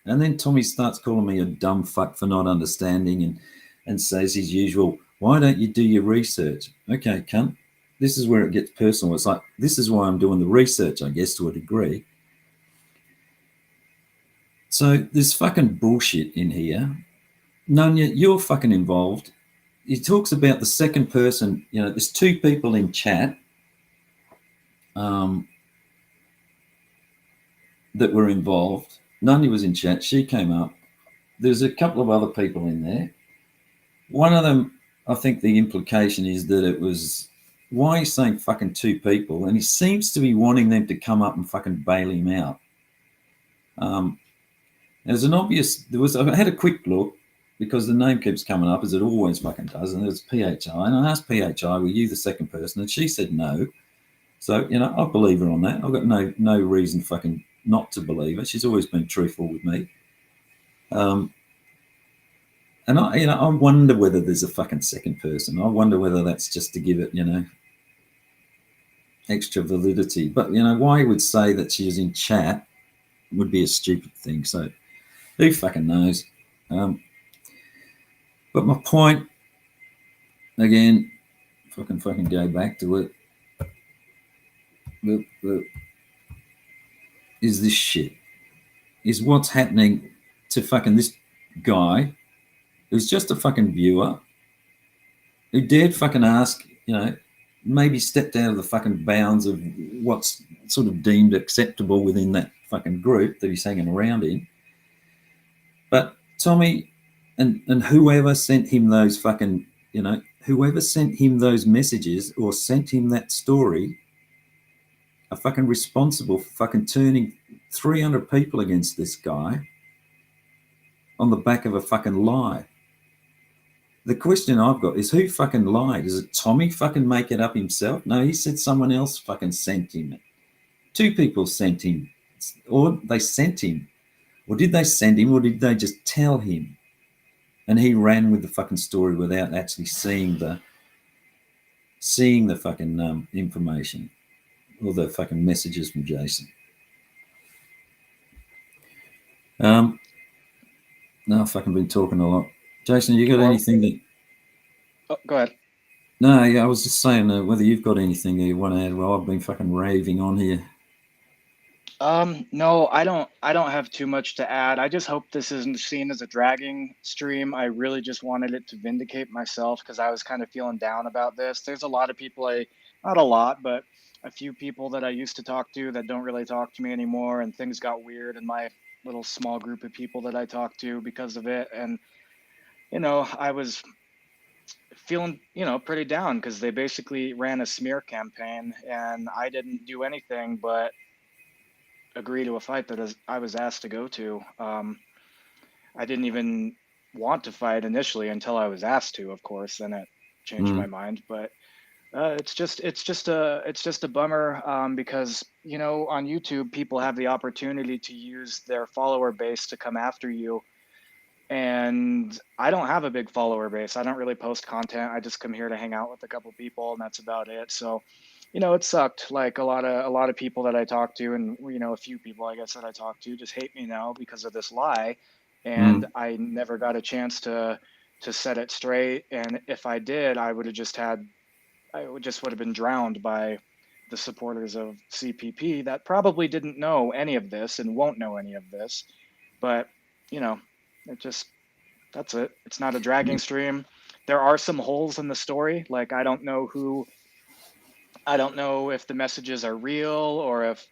[SPEAKER 1] And then Tommy starts calling me a dumb fuck for not understanding and says his usual, why don't you do your research? Okay, cunt. This is where it gets personal. It's like, this is why I'm doing the research, I guess, to a degree. So there's fucking bullshit in here. Nunya, you're fucking involved. He talks about the second person. You know, there's two people in chat that were involved. Nunya was in chat. She came up. There's a couple of other people in there. One of them, I think the implication is that it was, why he's saying fucking two people, and he seems to be wanting them to come up and fucking bail him out. There's an obvious, I had a quick look because the name keeps coming up as it always fucking does, and there's PHI, and I asked PHI, were you the second person? And she said no. So, you know, I believe her on that. I've got no reason fucking not to believe her. She's always been truthful with me. And I wonder whether there's a fucking second person. I wonder whether that's just to give it, extra validity. But, why he would say that she is in chat would be a stupid thing. So who fucking knows? But my point, again, if I can fucking go back to it, is this shit. Is what's happening to fucking this guy who's just a fucking viewer who dared fucking ask, maybe stepped out of the fucking bounds of what's sort of deemed acceptable within that fucking group that he's hanging around in. But Tommy and whoever sent him those fucking, whoever sent him those messages or sent him that story are fucking responsible for fucking turning 300 people against this guy on the back of a fucking lie. The question I've got is, who fucking lied? Is it Tommy fucking make it up himself? No, he said someone else fucking sent him it. Two people sent him, or they sent him. Or did they send him, or did they just tell him? And he ran with the fucking story without actually seeing the fucking information or the fucking messages from Jason. No, I've fucking been talking a lot. Jason, you got anything that...
[SPEAKER 2] Oh, go ahead.
[SPEAKER 1] No, yeah, I was just saying whether you've got anything that you want to add. Well, I've been fucking raving on here.
[SPEAKER 2] No, I don't have too much to add. I just hope this isn't seen as a dragging stream. I really just wanted it to vindicate myself because I was kind of feeling down about this. There's a lot of people not a lot, but a few people that I used to talk to that don't really talk to me anymore, and things got weird in my little small group of people that I talked to because of it. And, I was feeling, pretty down because they basically ran a smear campaign and I didn't do anything but agree to a fight that I was asked to go to. I didn't even want to fight initially until I was asked to, of course, then it changed my mind. But it's just a bummer because, on YouTube, people have the opportunity to use their follower base to come after you. And I don't have a big follower base. I don't really post content. I just come here to hang out with a couple people, and that's about it. So, it sucked. Like a lot of people that I talked to, and a few people I guess that I talked to, just hate me now because of this lie. And I never got a chance to set it straight. And if I did, I would have been drowned by the supporters of CPP that probably didn't know any of this and won't know any of this. But that's it. It's not a dragging stream. There are some holes in the story. Like, I don't know if the messages are real or if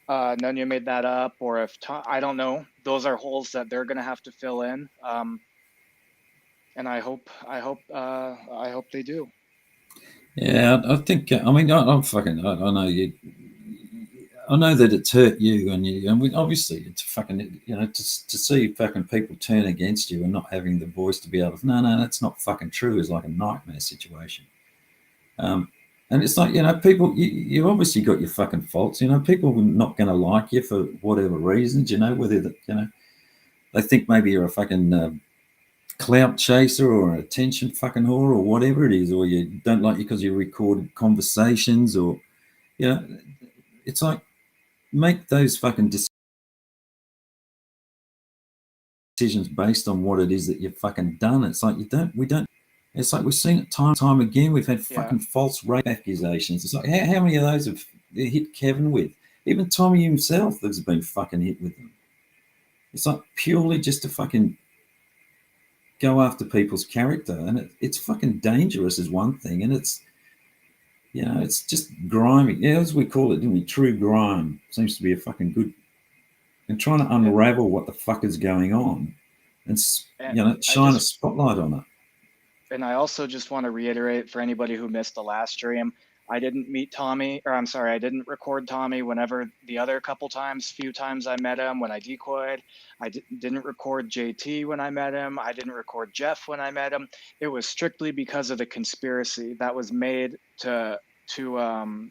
[SPEAKER 2] Nunya made that up or if I don't know. Those are holes that they're going to have to fill in. And I hope they do.
[SPEAKER 1] Yeah, I think, I know you, I know that it's hurt you, and obviously it's fucking, to see fucking people turn against you and not having the voice to be able to, no, that's not fucking true, is like a nightmare situation. And it's like, people, you obviously got your fucking faults. People are not going to like you for whatever reasons, whether they think maybe you're a fucking clout chaser or an attention fucking whore or whatever it is, or you don't like you because you recorded conversations, or, it's like, make those fucking decisions based on what it is that you've fucking done. It's like it's like we've seen it time and time again. We've had fucking false rape accusations. It's like, how many of those have hit Kevin with? Even Tommy himself has been fucking hit with them. It's like purely just to fucking go after people's character. And it's fucking dangerous is one thing. And it's, it's just grimy. Yeah, as we call it, didn't we? True grime seems to be a fucking good, and trying to unravel what the fuck is going on and shine a spotlight on it.
[SPEAKER 2] And I also just want to reiterate for anybody who missed the last stream, I didn't meet Tommy, or I'm sorry, I didn't record Tommy whenever the other few times I met him when I decoyed. I didn't record JT when I met him. I didn't record Jeff when I met him. It was strictly because of the conspiracy that was made to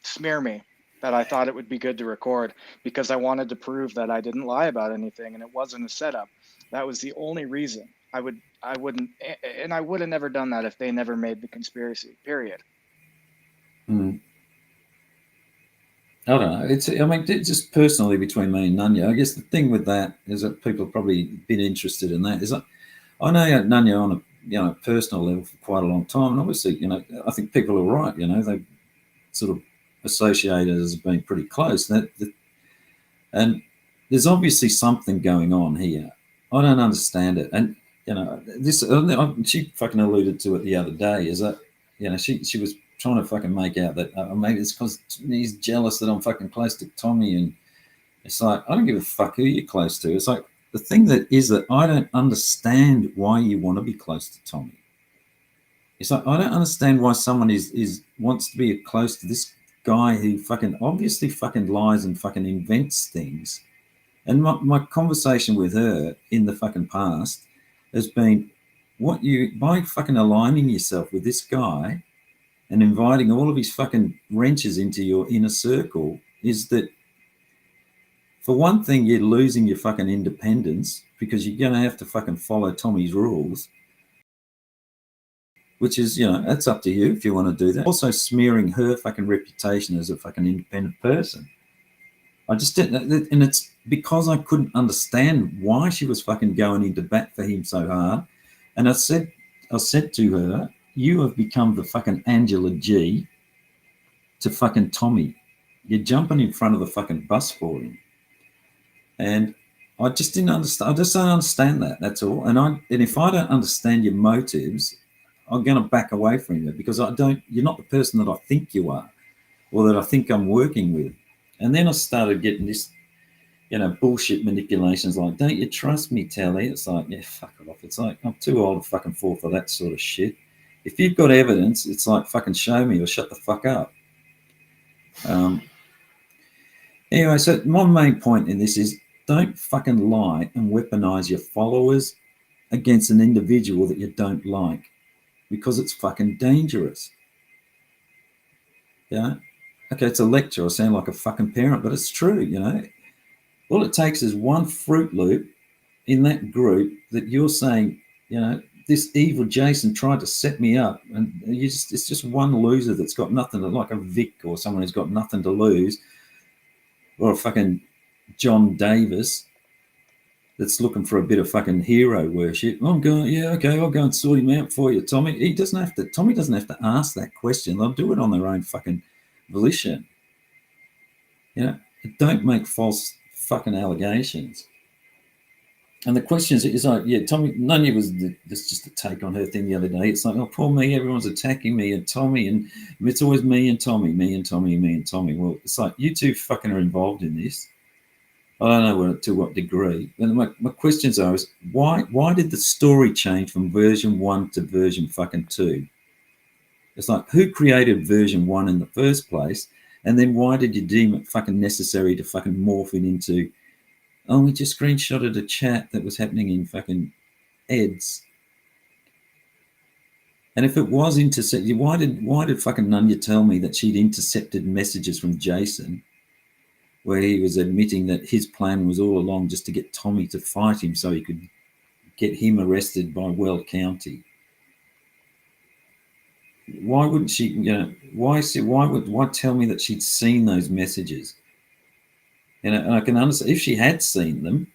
[SPEAKER 2] smear me, that I thought it would be good to record, because I wanted to prove that I didn't lie about anything and it wasn't a setup. That was the only reason. I wouldn't, and I would have never done that if they never made the conspiracy, period.
[SPEAKER 1] I don't know. It's just personally between me and Nunya, I guess the thing with that is that people have probably been interested in that. Is that I know Nunya on a personal level for quite a long time, and obviously, I think people are right. They sort of associated as being pretty close. And there's obviously something going on here. I don't understand it, and this. She fucking alluded to it the other day. Is that she was trying to fucking make out that maybe it's because he's jealous that I'm fucking close to Tommy, and it's like, I don't give a fuck who you're close to. It's like, the thing that is that I don't understand why you want to be close to Tommy. It's like, I don't understand why someone wants to be close to this guy who fucking obviously fucking lies and fucking invents things. And my conversation with her in the fucking past has been, by fucking aligning yourself with this guy and inviting all of his fucking wrenches into your inner circle, is that, for one thing, you're losing your fucking independence, because you're going to have to fucking follow Tommy's rules, which is, that's up to you if you want to do that. Also smearing her fucking reputation as a fucking independent person. I just didn't, and it's because I couldn't understand why she was fucking going into bat for him so hard. And I said to her, you have become the fucking Angela G to fucking Tommy. You're jumping in front of the fucking bus for him. And I just didn't understand. I just don't understand that. That's all. And if I don't understand your motives, I'm going to back away from you, because you're not the person that I think you are, or that I think I'm working with. And then I started getting this, bullshit manipulations like, don't you trust me, Tally? It's like, yeah, fuck off. It's like, I'm too old to fucking fall for that sort of shit. If you've got evidence, it's like, fucking show me or shut the fuck up. Anyway, so my main point in this is, don't fucking lie and weaponize your followers against an individual that you don't like, because it's fucking dangerous. Yeah. Okay, it's a lecture. I sound like a fucking parent, but it's true, All it takes is one Fruit Loop in that group that you're saying, this evil Jason tried to set me up, and it's just one loser that's got nothing to, like a Vic or someone who's got nothing to lose, or a fucking John Davis that's looking for a bit of fucking hero worship. I'm going, yeah, okay, I'll go and sort him out for you, Tommy. Tommy doesn't have to ask that question. They'll do it on their own fucking volition. Don't make false fucking allegations. And the question is like, yeah, Tommy, Nunya was just a take on her thing the other day. It's like, oh, poor me, everyone's attacking me and Tommy, and it's always me and Tommy, me and Tommy, me and Tommy. Well, it's like, you two fucking are involved in this. I don't know to what degree. And my questions are, is why did the story change from version 1 to version fucking 2? It's like, who created version 1 in the first place? And then why did you deem it fucking necessary to fucking morph it into, oh, we just screenshotted a chat that was happening in fucking Eds? And if it was intercepted, why did fucking Nunya tell me that she'd intercepted messages from Jason where he was admitting that his plan was all along just to get Tommy to fight him so he could get him arrested by Weld County? Why wouldn't she, why tell me that she'd seen those messages? And I can understand if she had seen them,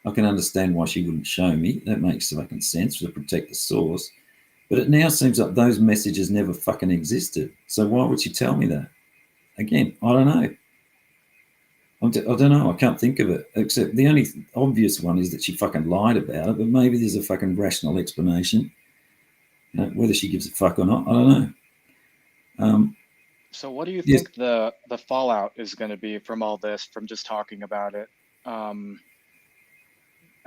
[SPEAKER 1] I can understand why she wouldn't show me. That makes fucking sense, to protect the source. But it now seems like those messages never fucking existed. So why would she tell me that? Again, I don't know. I don't know. I can't think of it. Except the only obvious one is that she fucking lied about it. But maybe there's a fucking rational explanation. Whether she gives a fuck or not, I don't know.
[SPEAKER 2] So what do you think the fallout is going to be from all this, from just talking about it? I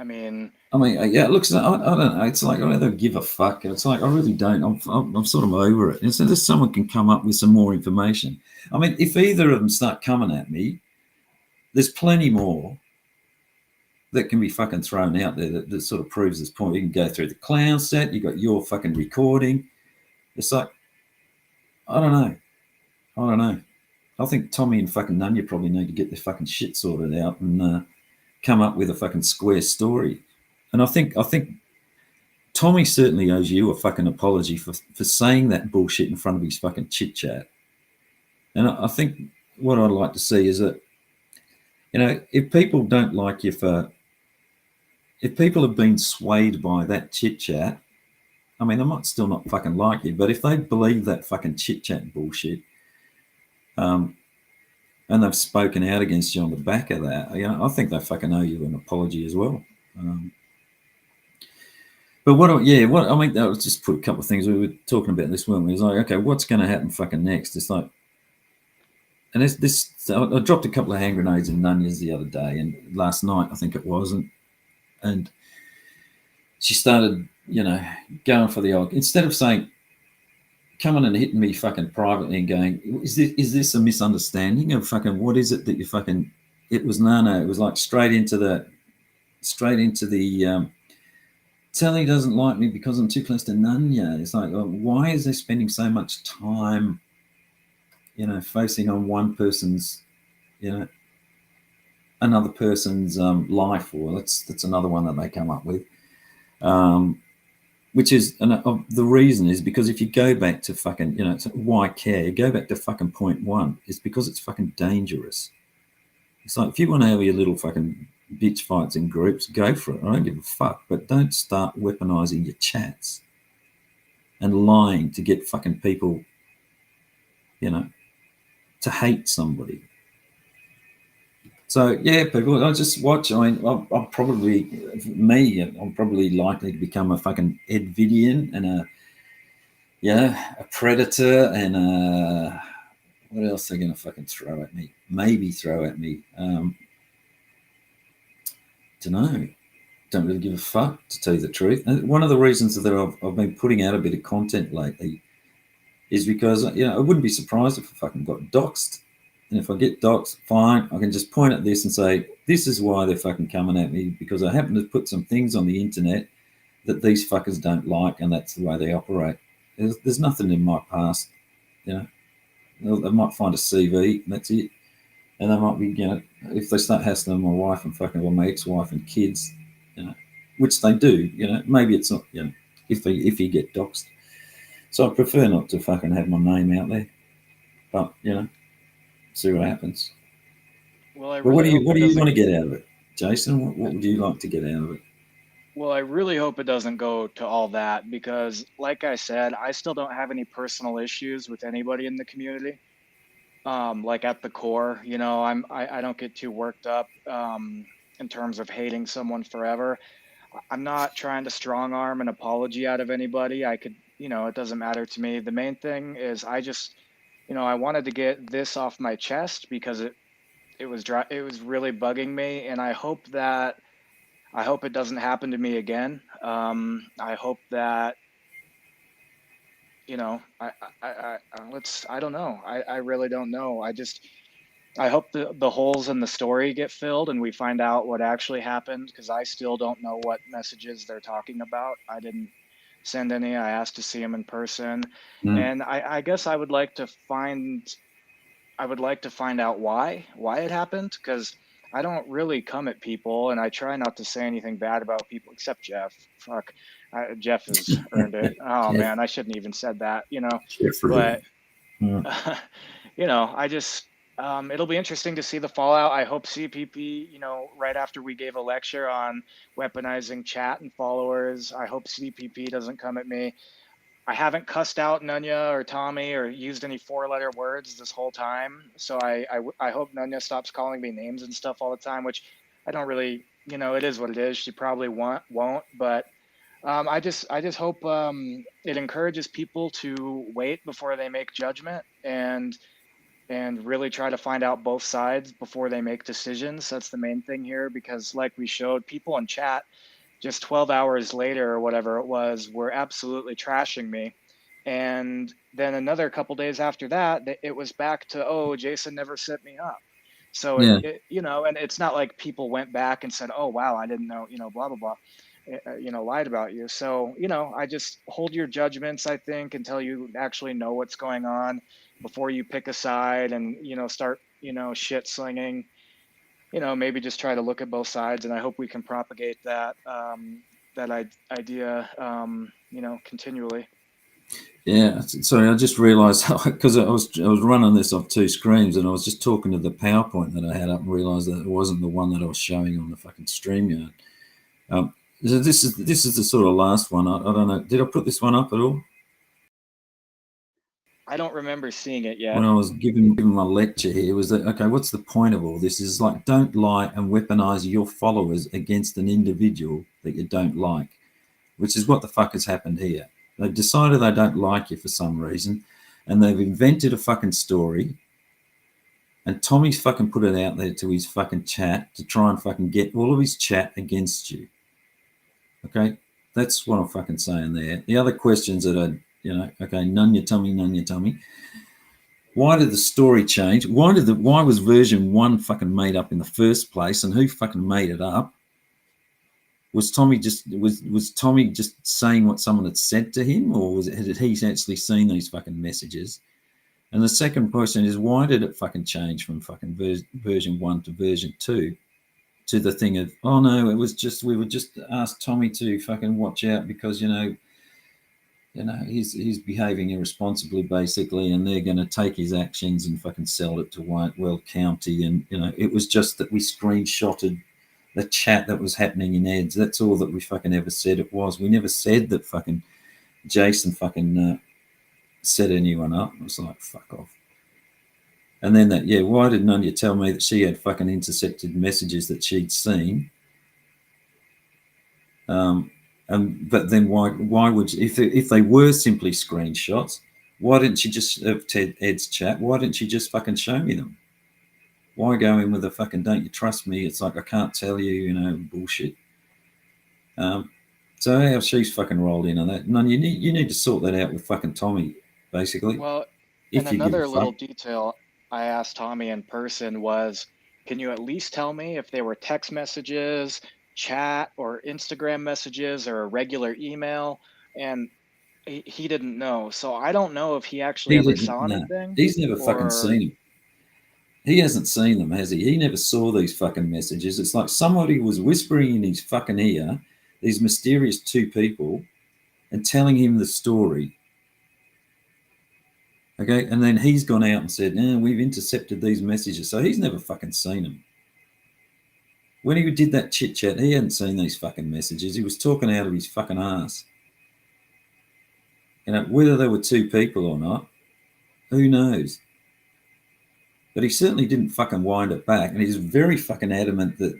[SPEAKER 2] mean,
[SPEAKER 1] yeah, it looks. I don't know. It's like I don't give a fuck. It's like I really don't. I'm sort of over it. And so there's someone can come up with some more information. I mean, if either of them start coming at me, there's plenty more that can be fucking thrown out there that sort of proves this point. You can go through the clown set. You got your fucking recording. It's like I don't know. I think Tommy and fucking Nunya probably need to get their fucking shit sorted out and come up with a fucking square story. And I think Tommy certainly owes you a fucking apology for saying that bullshit in front of his fucking chit chat. And I think what I'd like to see is that, if people don't like you if people have been swayed by that chit chat, I mean, they might still not fucking like you, but if they believe that fucking chit chat bullshit, and they've spoken out against you on the back of that, I think they fucking owe you an apology as well. But I'll just put a couple of things. We were talking about this, weren't we? It's like, okay, what's going to happen fucking next? It's like, and I dropped a couple of hand grenades in Nunya's the other day, and last night I think it was, and she started, going for the old, instead of saying, coming and hitting me fucking privately and going, is this a misunderstanding of fucking what is it that you fucking? It was no, it was like straight into the Telly doesn't like me because I'm too close to Nunya. It's like, why is they spending so much time, focusing on one person's, another person's life? Or that's another one that they come up with. Which is, the reason is because if you go back to fucking, why care? Go back to fucking point one. It's because it's fucking dangerous. It's like, if you want to have your little fucking bitch fights in groups, go for it. I don't give a fuck. But don't start weaponizing your chats and lying to get fucking people, to hate somebody. So yeah, people, I just watch. I mean, I'm probably likely to become a fucking Edvidian and a predator and what else are they gonna fucking throw at me? Maybe throw at me. Don't know. Don't really give a fuck, to tell you the truth. And one of the reasons that I've been putting out a bit of content lately is because I wouldn't be surprised if I fucking got doxxed. And if I get doxxed, fine, I can just point at this and say, this is why they're fucking coming at me, because I happen to put some things on the internet that these fuckers don't like, and that's the way they operate. There's nothing in my past, They might find a CV, and that's it. And they might be, if they start hassling my wife and fucking, well, my ex-wife and kids, which they do, maybe it's not, if you get doxxed. So I prefer not to fucking have my name out there. But, see what happens.
[SPEAKER 2] Well,
[SPEAKER 1] what do you want to get out of it, Jason? What would you like to get out of it?
[SPEAKER 2] Well, I really hope it doesn't go to all that, because like I said, I still don't have any personal issues with anybody in the community. Like at the core, I don't get too worked up in terms of hating someone forever. I'm not trying to strong arm an apology out of anybody. I could, it doesn't matter to me. The main thing is I just, I wanted to get this off my chest because it was really bugging me, and I hope it doesn't happen to me again. I hope that I don't know. I really don't know. I hope the holes in the story get filled and we find out what actually happened, because I still don't know what messages they're talking about. I didn't send any. I asked to see them in person, and I guess I would like to find out why it happened, because I don't really come at people, and I try not to say anything bad about people except Jeff. Fuck, Jeff has earned it. Oh
[SPEAKER 1] Jeff,
[SPEAKER 2] man, I shouldn't even said that,
[SPEAKER 1] Jeffrey.
[SPEAKER 2] but I just, it'll be interesting to see the fallout. I hope CPP, right after we gave a lecture on weaponizing chat and followers, I hope CPP doesn't come at me. I haven't cussed out Nunya or Tommy or used any 4-letter words this whole time. So I hope Nunya stops calling me names and stuff all the time, which I don't really, it is what it is. She probably won't, but I just hope it encourages people to wait before they make judgment, and really try to find out both sides before they make decisions. That's the main thing here, because like we showed, people in chat just 12 hours later or whatever it was were absolutely trashing me. And then another couple days after that, it was back to, oh, Jason never set me up. So
[SPEAKER 1] Yeah.
[SPEAKER 2] and it's not like people went back and said, oh, wow, I didn't know, blah, blah, blah, lied about you. So, I just hold your judgments, I think, until you actually know what's going on before you pick a side and, start, shit slinging. Maybe just try to look at both sides, and I hope we can propagate that idea, continually.
[SPEAKER 1] Yeah, sorry, I just realised because I was running this off 2 screens, and I was just talking to the PowerPoint that I had up and realised that it wasn't the one that I was showing on the fucking StreamYard. So this is the sort of last one. I don't know. Did I put this one up at all?
[SPEAKER 2] I don't remember seeing it yet.
[SPEAKER 1] When I was giving my lecture here, was that, okay, what's the point of all this? Is like, don't lie and weaponize your followers against an individual that you don't like, which is what the fuck has happened here. They've decided they don't like you for some reason, and they've invented a fucking story, and Tommy's fucking put it out there to his fucking chat to try and fucking get all of his chat against you. Okay? That's what I'm fucking saying there. The other questions that are, okay, Nunya Tommy. Why did the story change? Why was version 1 fucking made up in the first place, and who fucking made it up? Was Tommy just saying what someone had said to him, or had he actually seen these fucking messages? And the second question is, why did it fucking change from fucking version 1 to version 2 to the thing of, oh no, it was just, we would just ask Tommy to fucking watch out because he's behaving irresponsibly, basically, and they're going to take his actions and fucking sell it to Whitewell County. And, it was just that we screenshotted the chat that was happening in Ed's. That's all that we fucking ever said it was. We never said that fucking Jason fucking set anyone up. It was like, fuck off. And then why did Nunya tell me that she had fucking intercepted messages that she'd seen? But then why would you, if they were simply screenshots, why didn't she just have Ed's chat? Why didn't she just fucking show me them? Why go in with a fucking don't you trust me? It's like, I can't tell you, bullshit. So how she's fucking rolled in on that. None, you need to sort that out with fucking Tommy, basically.
[SPEAKER 2] Well, and another little detail I asked Tommy in person was, can you at least tell me if they were text messages, chat, or Instagram messages, or a regular email? And he didn't know. So I don't know if he actually ever saw anything.
[SPEAKER 1] He's never fucking seen them. He hasn't seen them, has he? He never saw these fucking messages. It's like somebody was whispering in his fucking ear, these mysterious 2 people, and telling him the story. Okay, and then he's gone out and said, we've intercepted these messages. So he's never fucking seen them. When he did that chit chat, he hadn't seen these fucking messages. He was talking out of his fucking ass. Whether there were 2 people or not, who knows? But he certainly didn't fucking wind it back. And he's very fucking adamant that,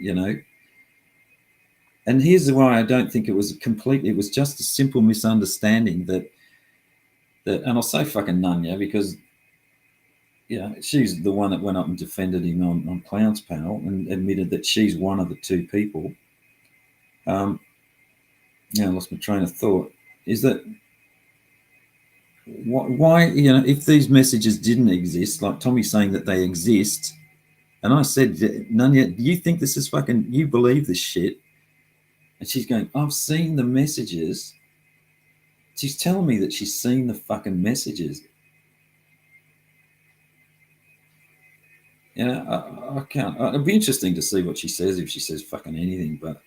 [SPEAKER 1] and here's why I don't think it was it was just a simple misunderstanding that and I'll say fucking Nunya because, she's the one that went up and defended him on Clown's panel and admitted that she's one of the 2 people. I lost my train of thought. Is that why, if these messages didn't exist, like Tommy's saying that they exist, and I said, Nanya, do you think this is fucking, you believe this shit? And she's going, I've seen the messages. She's telling me that she's seen the fucking messages. I can't. It'd be interesting to see what she says, if she says fucking anything. But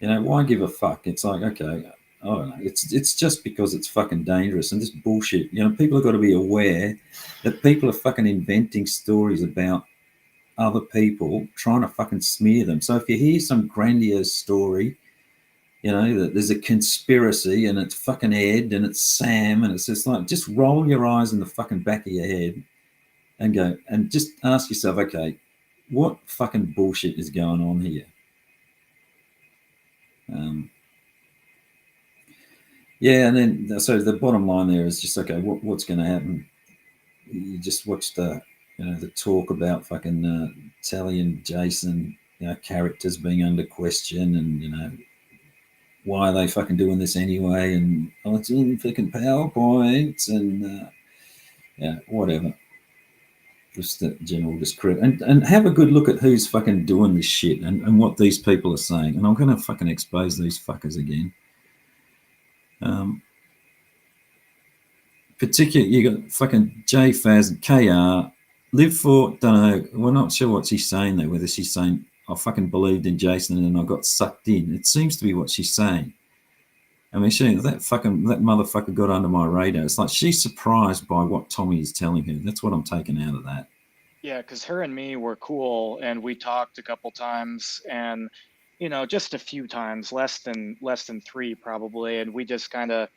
[SPEAKER 1] why give a fuck? It's like, okay, I don't know. It's just because it's fucking dangerous and this bullshit. People have got to be aware that people are fucking inventing stories about other people, trying to fucking smear them. So if you hear some grandiose story, that there's a conspiracy and it's fucking Ed and it's Sam, and it's just like, just roll your eyes in the fucking back of your head and go and just ask yourself, okay, what fucking bullshit is going on here? And then so the bottom line there is just, okay, what's going to happen? You just watch the talk about fucking Tally and Jason, characters being under question, and why are they fucking doing this anyway? And it's in fucking PowerPoints and whatever. Just that general discredit, and have a good look at who's fucking doing this shit and what these people are saying. And I'm going to fucking expose these fuckers again. Particularly, you got fucking J Faz and KR. Live for, don't know, we're not sure what she's saying there, whether she's saying, I fucking believed in Jason and I got sucked in. It seems to be what she's saying. I mean, that motherfucker got under my radar. It's like she's surprised by what Tommy is telling her. That's what I'm taking out of that.
[SPEAKER 2] Yeah, because her and me were cool, and we talked a couple times, and just a few times, less than 3 probably, and we just kind of,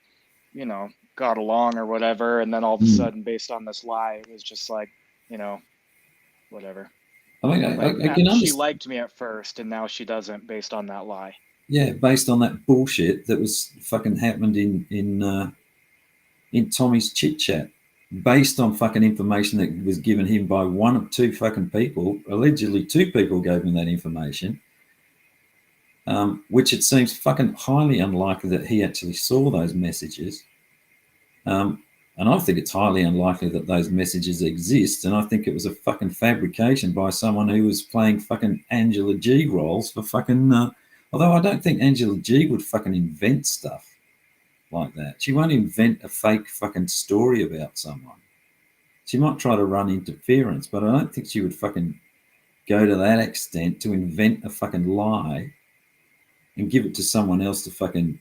[SPEAKER 2] got along or whatever. And then all of a sudden, based on this lie, it was just like, whatever.
[SPEAKER 1] I mean, I can understand.
[SPEAKER 2] She liked me at first, and now she doesn't, based on that lie.
[SPEAKER 1] Yeah, based on that bullshit that was fucking happened in Tommy's chit chat, based on fucking information that was given him by one of two fucking people. Allegedly, 2 people gave him that information, which it seems fucking highly unlikely that he actually saw those messages. And I think it's highly unlikely that those messages exist. And I think it was a fucking fabrication by someone who was playing fucking Angela G roles for fucking. Although I don't think Angela G would fucking invent stuff like that. She won't invent a fake fucking story about someone. She might try to run interference, but I don't think she would fucking go to that extent to invent a fucking lie and give it to someone else to fucking,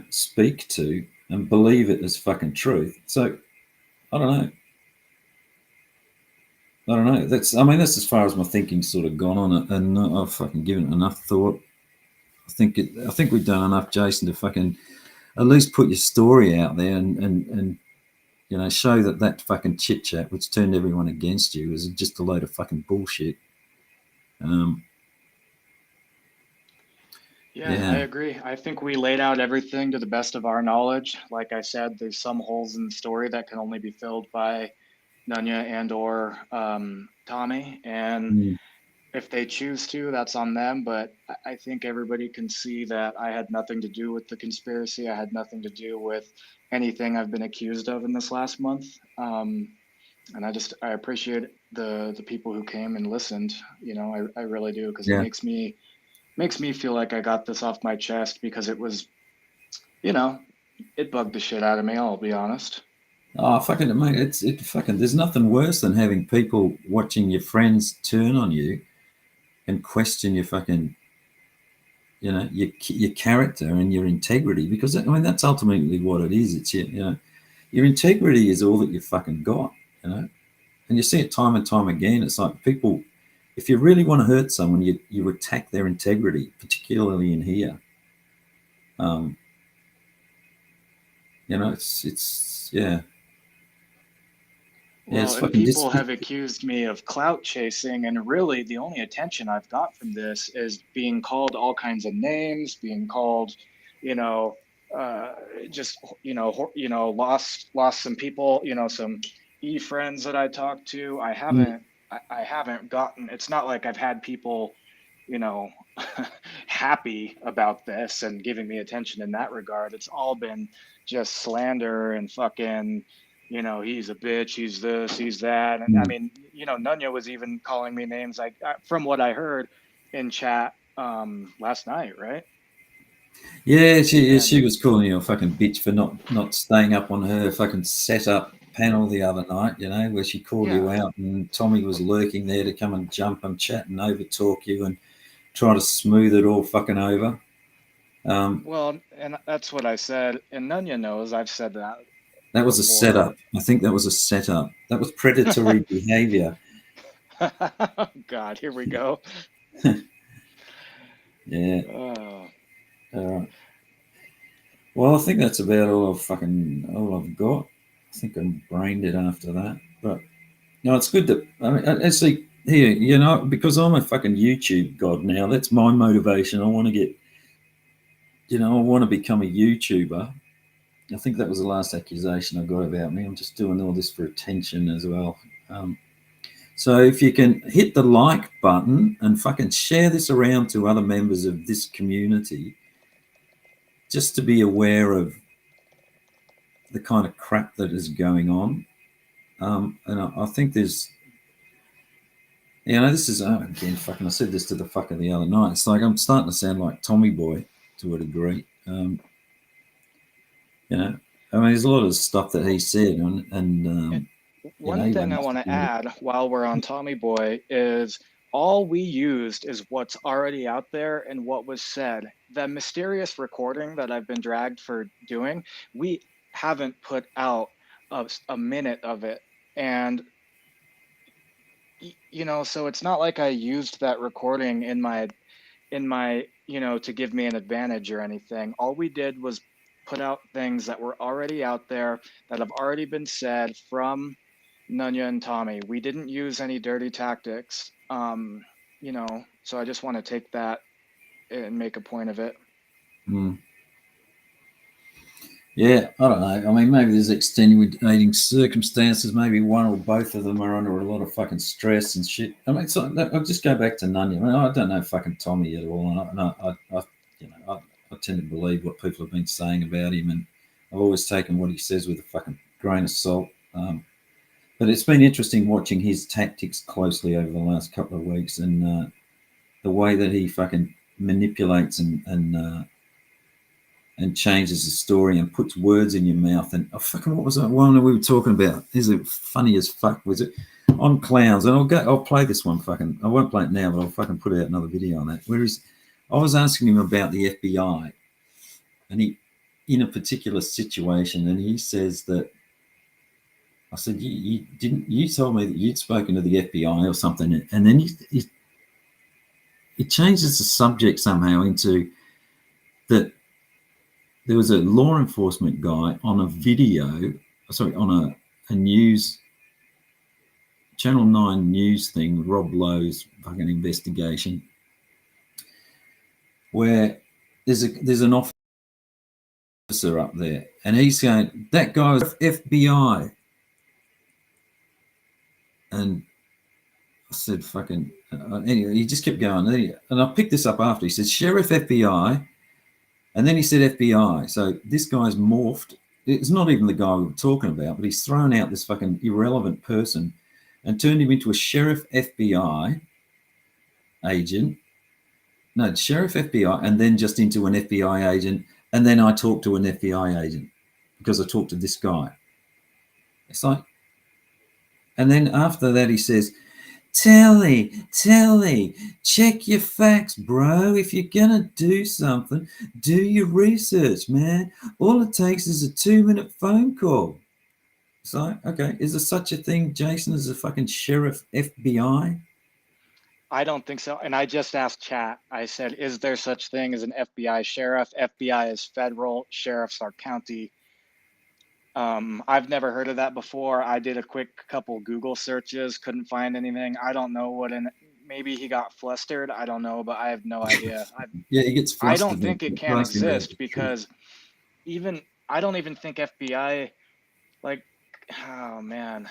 [SPEAKER 1] speak to and believe it as fucking truth. So I don't know. That's as far as my thinking's sort of gone on it, and I've fucking given it enough thought. I think we've done enough, Jason, to fucking at least put your story out there and show that fucking chit chat, which turned everyone against you, is just a load of fucking bullshit.
[SPEAKER 2] Yeah, I agree. I think we laid out everything to the best of our knowledge. Like I said, there's some holes in the story that can only be filled by Nunya and or Tommy, and if they choose to, that's on them. But I think everybody can see that I had nothing to do with the conspiracy. I had nothing to do with anything I've been accused of in this last month. And I appreciate the people who came and listened. I really do, because it makes me feel like I got this off my chest, because it was, it bugged the shit out of me. I'll be honest.
[SPEAKER 1] Oh, fucking mate! There's nothing worse than having people watching your friends turn on you and question your fucking, your character and your integrity, because that's ultimately what it is. It's your integrity is all that you fucking got, and you see it time and time again. It's like people, if you really want to hurt someone, you attack their integrity, particularly in here. It's yeah.
[SPEAKER 2] Well, and people have accused me of clout chasing, and really the only attention I've got from this is being called all kinds of names, being called, lost some people, some friends that I talked to. I haven't gotten. It's not like I've had people, happy about this and giving me attention in that regard. It's all been just slander and fucking, he's a bitch, he's this, he's that. And I mean, Nunya was even calling me names like, from what I heard in chat last night, right?
[SPEAKER 1] Yeah, she was calling you a fucking bitch for not staying up on her fucking setup panel the other night, where she called you out, and Tommy was lurking there to come and jump and chat and over talk you and try to smooth it all fucking over.
[SPEAKER 2] Well, and that's what I said, and Nunya knows I've said that.
[SPEAKER 1] That was
[SPEAKER 2] before.
[SPEAKER 1] A setup. I think that was a setup. That was predatory behavior.
[SPEAKER 2] God, here we go.
[SPEAKER 1] Yeah. All right. Well, I think that's about all I've got. I think I'm brain dead after that. But no, it's good that actually here, because I'm a fucking YouTube god now. That's my motivation. I want to get, I want to become a YouTuber. I think that was the last accusation I got about me. I'm just doing all this for attention as well. So if you can hit the like button and fucking share this around to other members of this community, just to be aware of the kind of crap that is going on. And I think there's, this is, again, fucking, I said this to the fucker the other night. It's like I'm starting to sound like Tommy Boy to a degree. There's a lot of stuff that he said. And
[SPEAKER 2] one thing I want to add while we're on Tommy Boy is all we used is what's already out there and what was said. The mysterious recording that I've been dragged for doing, we haven't put out a minute of it. And, so it's not like I used that recording in my, to give me an advantage or anything. All we did was put out things that were already out there that have already been said from Nunya and Tommy. We didn't use any dirty tactics, so I just want to take that and make a point of it.
[SPEAKER 1] Yeah, I don't know. I mean, maybe there's extenuating circumstances. Maybe one or both of them are under a lot of fucking stress and shit. I mean, I'll just go back to Nunya. I mean, I don't know fucking Tommy at all. And I tend to believe what people have been saying about him, and I've always taken what he says with a fucking grain of salt. But it's been interesting watching his tactics closely over the last couple of weeks, and the way that he fucking manipulates and changes the story and puts words in your mouth. And fucking, what was that one we were talking about? Is it funny as fuck? Was it on clowns? And I'll play this one. Fucking, I won't play it now, but I'll fucking put out another video on that. Whereas I was asking him about the FBI, and he, in a particular situation, and he says that, I said, you told me that you'd spoken to the FBI or something, and then he changes the subject somehow into that there was a law enforcement guy on a video, on a news, Channel 9 news thing, Rob Lowe's fucking investigation, where there's an officer up there, and he's going, that guy was FBI. And I said, fucking, anyway, he just kept going. And I picked this up after. He said, Sheriff FBI. And then he said FBI. So this guy's morphed. It's not even the guy we were talking about, but he's thrown out this fucking irrelevant person and turned him into a Sheriff FBI agent. No, Sheriff FBI, and then just into an FBI agent. And then I talked to an FBI agent because I talked to this guy. It's like, and then after that, he says, Telly, check your facts, bro. If you're going to do something, do your research, man. All it takes is a 2-minute phone call. So, okay, is there such a thing, Jason, as a fucking Sheriff FBI?
[SPEAKER 2] I don't think so. And I just asked chat. I said, is there such thing as an FBI sheriff? FBI is federal, sheriffs are county. I've never heard of that before. I did a quick couple Google searches, couldn't find anything. I don't know maybe he got flustered. I don't know, but I have no idea.
[SPEAKER 1] Yeah, he gets flustered.
[SPEAKER 2] I don't think it can exist because I don't even think FBI, like, oh man,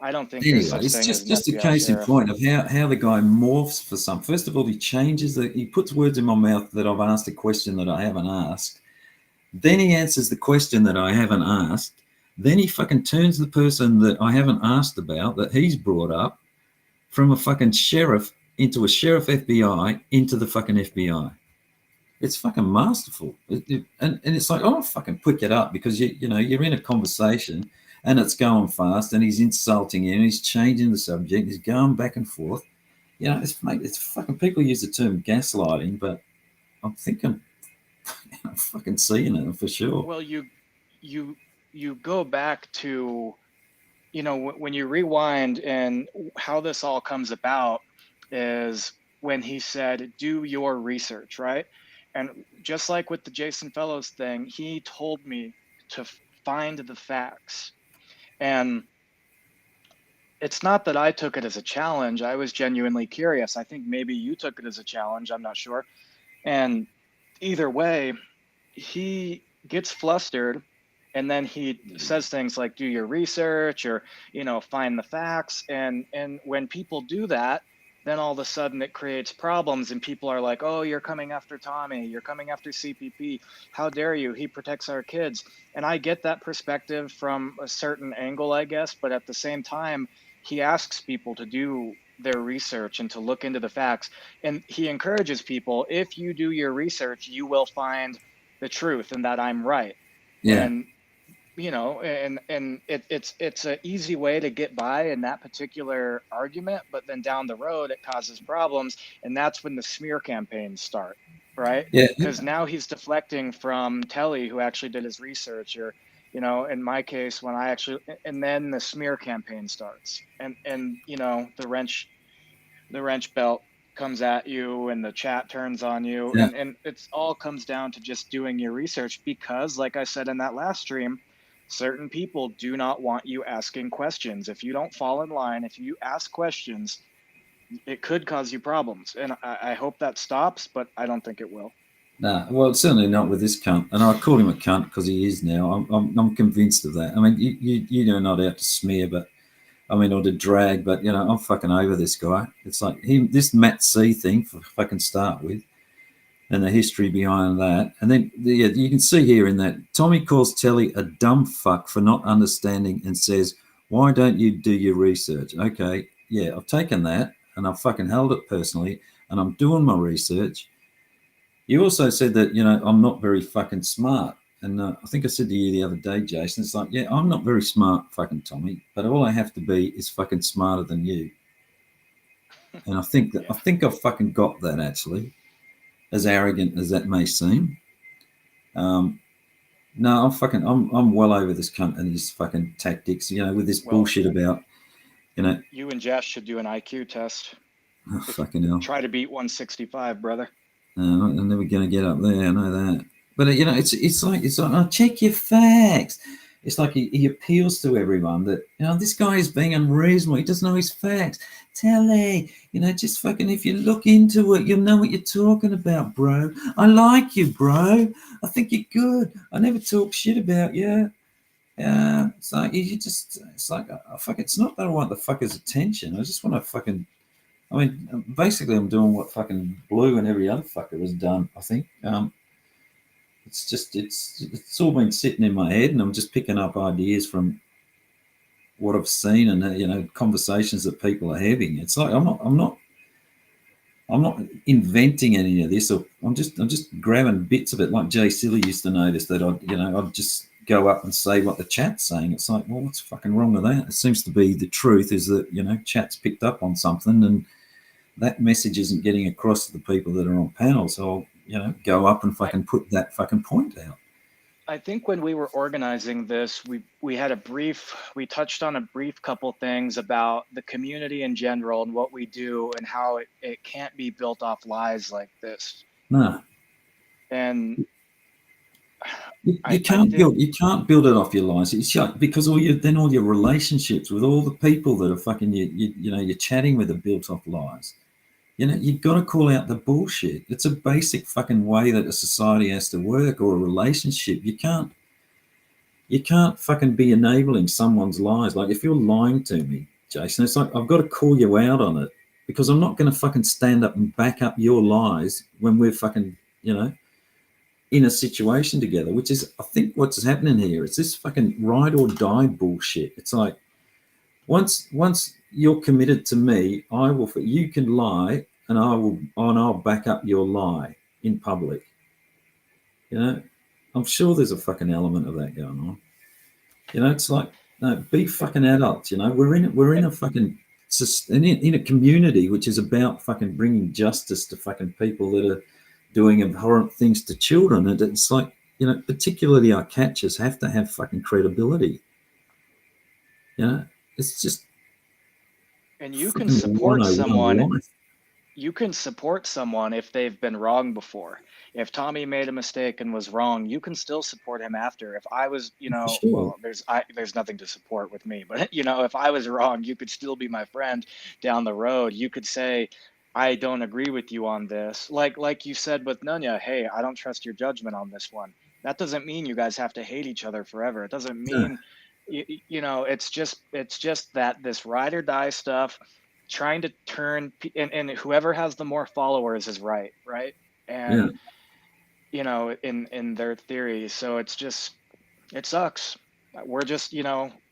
[SPEAKER 2] I don't think there's
[SPEAKER 1] Anyway,
[SPEAKER 2] such
[SPEAKER 1] it's
[SPEAKER 2] thing as an
[SPEAKER 1] just a
[SPEAKER 2] FBI
[SPEAKER 1] case in
[SPEAKER 2] sheriff.
[SPEAKER 1] point of how the guy morphs for some. First of all, he changes he puts words in my mouth that I've asked a question that I haven't asked. Then he answers the question that I haven't asked. Then he fucking turns the person that I haven't asked about, that he's brought up, from a fucking sheriff into a sheriff FBI into the fucking FBI. It's fucking masterful. And it's like, I don't fucking pick it up because you're in a conversation and it's going fast and he's insulting you and he's changing the subject. He's going back and forth. It's fucking, people use the term gaslighting, but I'm thinking I'm fucking seeing it for sure.
[SPEAKER 2] Well, you go back to, when you rewind, and how this all comes about is when he said, do your research, right? And just like with the Jason Fellows thing, he told me to find the facts. And it's not that I took it as a challenge. I was genuinely curious. I think maybe you took it as a challenge. I'm not sure. And either way, he gets flustered, and then he says things like, do your research, or find the facts. And when people do that, then all of a sudden it creates problems, and people are like, oh, you're coming after Tommy, you're coming after CPP, how dare you, he protects our kids. And I get that perspective from a certain angle, I guess, but at the same time, he asks people to do their research and to look into the facts, and he encourages people, if you do your research, you will find the truth and that I'm right.
[SPEAKER 1] Yeah.
[SPEAKER 2] And it's an easy way to get by in that particular argument, but then down the road it causes problems, and that's when the smear campaigns start, right?
[SPEAKER 1] Yeah.
[SPEAKER 2] Because now he's deflecting from Telly, who actually did his research, or in my case, when I actually, and then the smear campaign starts, and the wrench belt comes at you, and the chat turns on you.
[SPEAKER 1] Yeah.
[SPEAKER 2] And it's all comes down to just doing your research, because like I said in that last stream, certain people do not want you asking questions. If you don't fall in line, if you ask questions, it could cause you problems. And I hope that stops, but I don't think it will.
[SPEAKER 1] Nah, well, certainly not with this cunt. And I call him a cunt because he is now. I'm convinced of that. I mean, you're not out to smear, but or to drag, but I'm fucking over this guy. It's like this Matt C thing for fucking start with, and the history behind that. And then you can see here in that Tommy calls Telly a dumb fuck for not understanding and says, why don't you do your research? Okay, yeah, I've taken that and I've fucking held it personally and I'm doing my research. You also said that, I'm not very fucking smart. And I think I said to you the other day, Jason, it's like, yeah, I'm not very smart, fucking Tommy, but all I have to be is fucking smarter than you. And I think I've fucking got that, actually, as arrogant as that may seem. No, I'm well over this cunt and his fucking tactics, with this bullshit about,
[SPEAKER 2] You and Jess should do an IQ test.
[SPEAKER 1] Oh, fucking hell.
[SPEAKER 2] Try to beat 165, brother.
[SPEAKER 1] I'm never going to get up there. I know that. But it's like oh, check your facts. It's like he appeals to everyone that this guy is being unreasonable. He doesn't know his facts. Telly, just fucking, if you look into it, you'll know what you're talking about, bro. I like you, bro. I think you're good. I never talk shit about you. It's like it's like it's not that I want the fucker's attention. I just want to fucking. I mean, basically, I'm doing what fucking Blue and every other fucker has done, I think. It's just, it's all been sitting in my head, and I'm just picking up ideas from what I've seen and, conversations that people are having. It's like, I'm not inventing any of this, or I'm just grabbing bits of it, like Jay Silly used to notice that I'd just go up and say what the chat's saying. It's like, well, what's fucking wrong with that? It seems to be the truth is that, chat's picked up on something and that message isn't getting across to the people that are on panels. So I'll, go up and fucking put that fucking point out.
[SPEAKER 2] I think when we were organizing this, we had we touched on a brief couple things about the community in general and what we do and how it can't be built off lies like this.
[SPEAKER 1] No.
[SPEAKER 2] And
[SPEAKER 1] you can't build it off your lies. It's like, because all your relationships with all the people that are fucking you're chatting with are built off lies. You've got to call out the bullshit. It's a basic fucking way that a society has to work, or a relationship. You can't fucking be enabling someone's lies. Like, if you're lying to me, Jason. It's like I've got to call you out on it because I'm not going to fucking stand up and back up your lies when we're fucking, in a situation together, which is, I think, what's happening here. It's this fucking ride or die bullshit. It's like once you're committed to me, you can lie and I'll back up your lie in public. I'm sure there's a fucking element of that going on. It's like, no, be fucking adults. We're in a fucking in a community which is about fucking bringing justice to fucking people that are doing abhorrent things to children, and it's like, particularly our catchers have to have fucking credibility. It's just.
[SPEAKER 2] And you can support
[SPEAKER 1] 101
[SPEAKER 2] someone.
[SPEAKER 1] life.
[SPEAKER 2] You can support someone if they've been wrong before. If Tommy made a mistake and was wrong, you can still support him after. If I was,
[SPEAKER 1] Sure.
[SPEAKER 2] well, there's nothing to support with me, but if I was wrong, you could still be my friend down the road. You could say, I don't agree with you on this. Like you said with Nunya, hey, I don't trust your judgment on this one. That doesn't mean you guys have to hate each other forever. It doesn't mean, it's just that this ride or die stuff, trying to turn, and whoever has the more followers is right. And in their theory. So it sucks. We're just,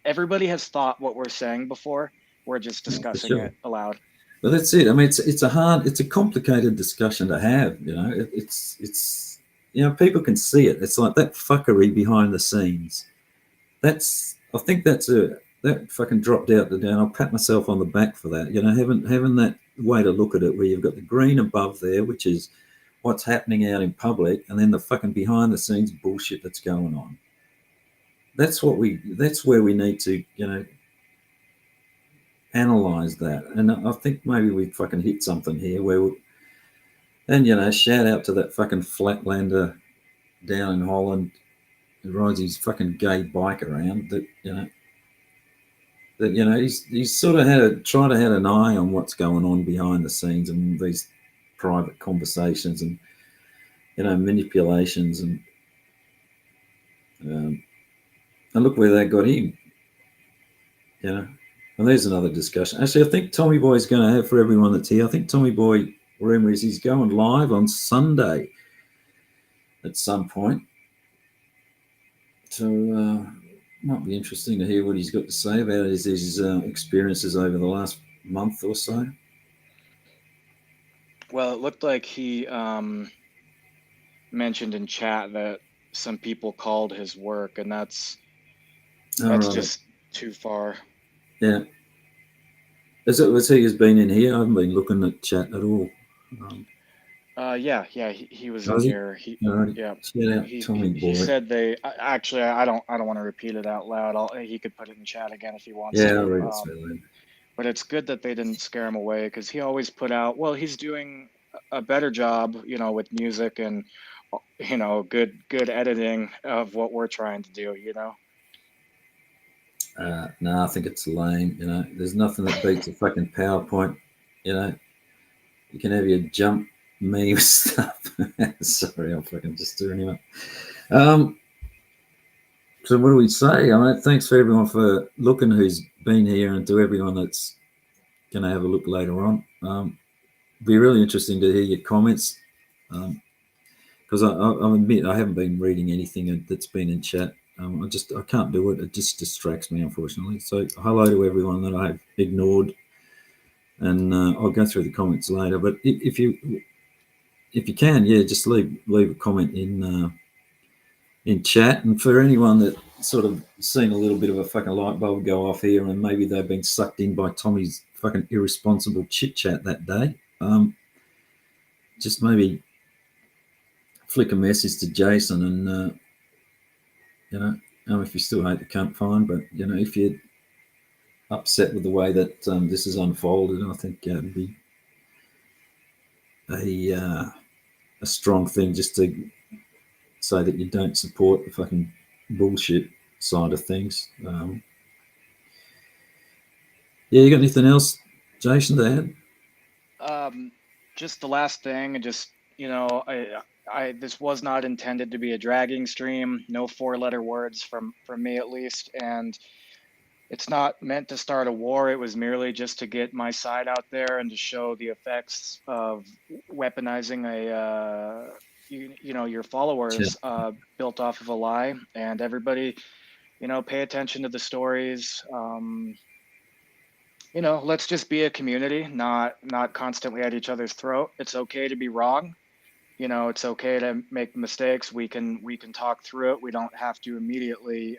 [SPEAKER 2] everybody has thought what we're saying before. We're just discussing it aloud.
[SPEAKER 1] But that's it. I mean, it's a complicated discussion to have. It's people can see it. It's like that fuckery behind the scenes. I think that fucking dropped out the down. I'll pat myself on the back for that. Having that way to look at it, where you've got the green above there, which is what's happening out in public, and then the fucking behind the scenes bullshit that's going on. That's where we need to, analyze that. And I think maybe we fucking hit something here and shout out to that fucking flatlander down in Holland who rides his fucking gay bike around, he's sort of tried to have an eye on what's going on behind the scenes and these private conversations and manipulations and look where that got him. And there's another discussion. Actually, I think Tommy Boy's going to have, for everyone that's here, I think Tommy Boy, wherever he's going live on Sunday at some point. So might be interesting to hear what he's got to say about his experiences over the last month or so.
[SPEAKER 2] Well, it looked like he mentioned in chat that some people called his work, and that's right. Just too far.
[SPEAKER 1] Yeah. Was he has been in here? I haven't been looking at chat at all.
[SPEAKER 2] Yeah, he was in here. Yeah. He said they actually. I don't want to repeat it out loud. He could put it in chat again if he wants.
[SPEAKER 1] Yeah, I'll read it.
[SPEAKER 2] But it's good that they didn't scare him away, because he always put out, well, he's doing a better job, with music and, good editing of what we're trying to do,
[SPEAKER 1] No, I think it's lame. There's nothing that beats a fucking PowerPoint. You can have your jump meme stuff. Sorry, I'm fucking just doing it. So what do we say? I mean, thanks for everyone for looking who's been here, and to everyone that's going to have a look later on. Be really interesting to hear your comments, because I admit I haven't been reading anything that's been in chat. I can't do it. It just distracts me, unfortunately. So hello to everyone that I've ignored, and I'll go through the comments later. But if you can, just leave a comment in chat. And for anyone that sort of seen a little bit of a fucking light bulb go off here, and maybe they've been sucked in by Tommy's fucking irresponsible chit chat that day, just maybe flick a message to Jason, and if you still hate the cunt, fine. But if you're upset with the way that this is unfolded, I think it'd be a strong thing just to say that you don't support the fucking bullshit side of things. You got anything else, Jason, to
[SPEAKER 2] add? Just the last thing, and just this was not intended to be a dragging stream. No 4-letter words from me, at least. And it's not meant to start a war. It was merely just to get my side out there and to show the effects of weaponizing your followers built off of a lie. And everybody, pay attention to the stories. Let's just be a community, not constantly at each other's throat. It's okay to be wrong. It's okay to make mistakes. We can talk through it. We don't have to immediately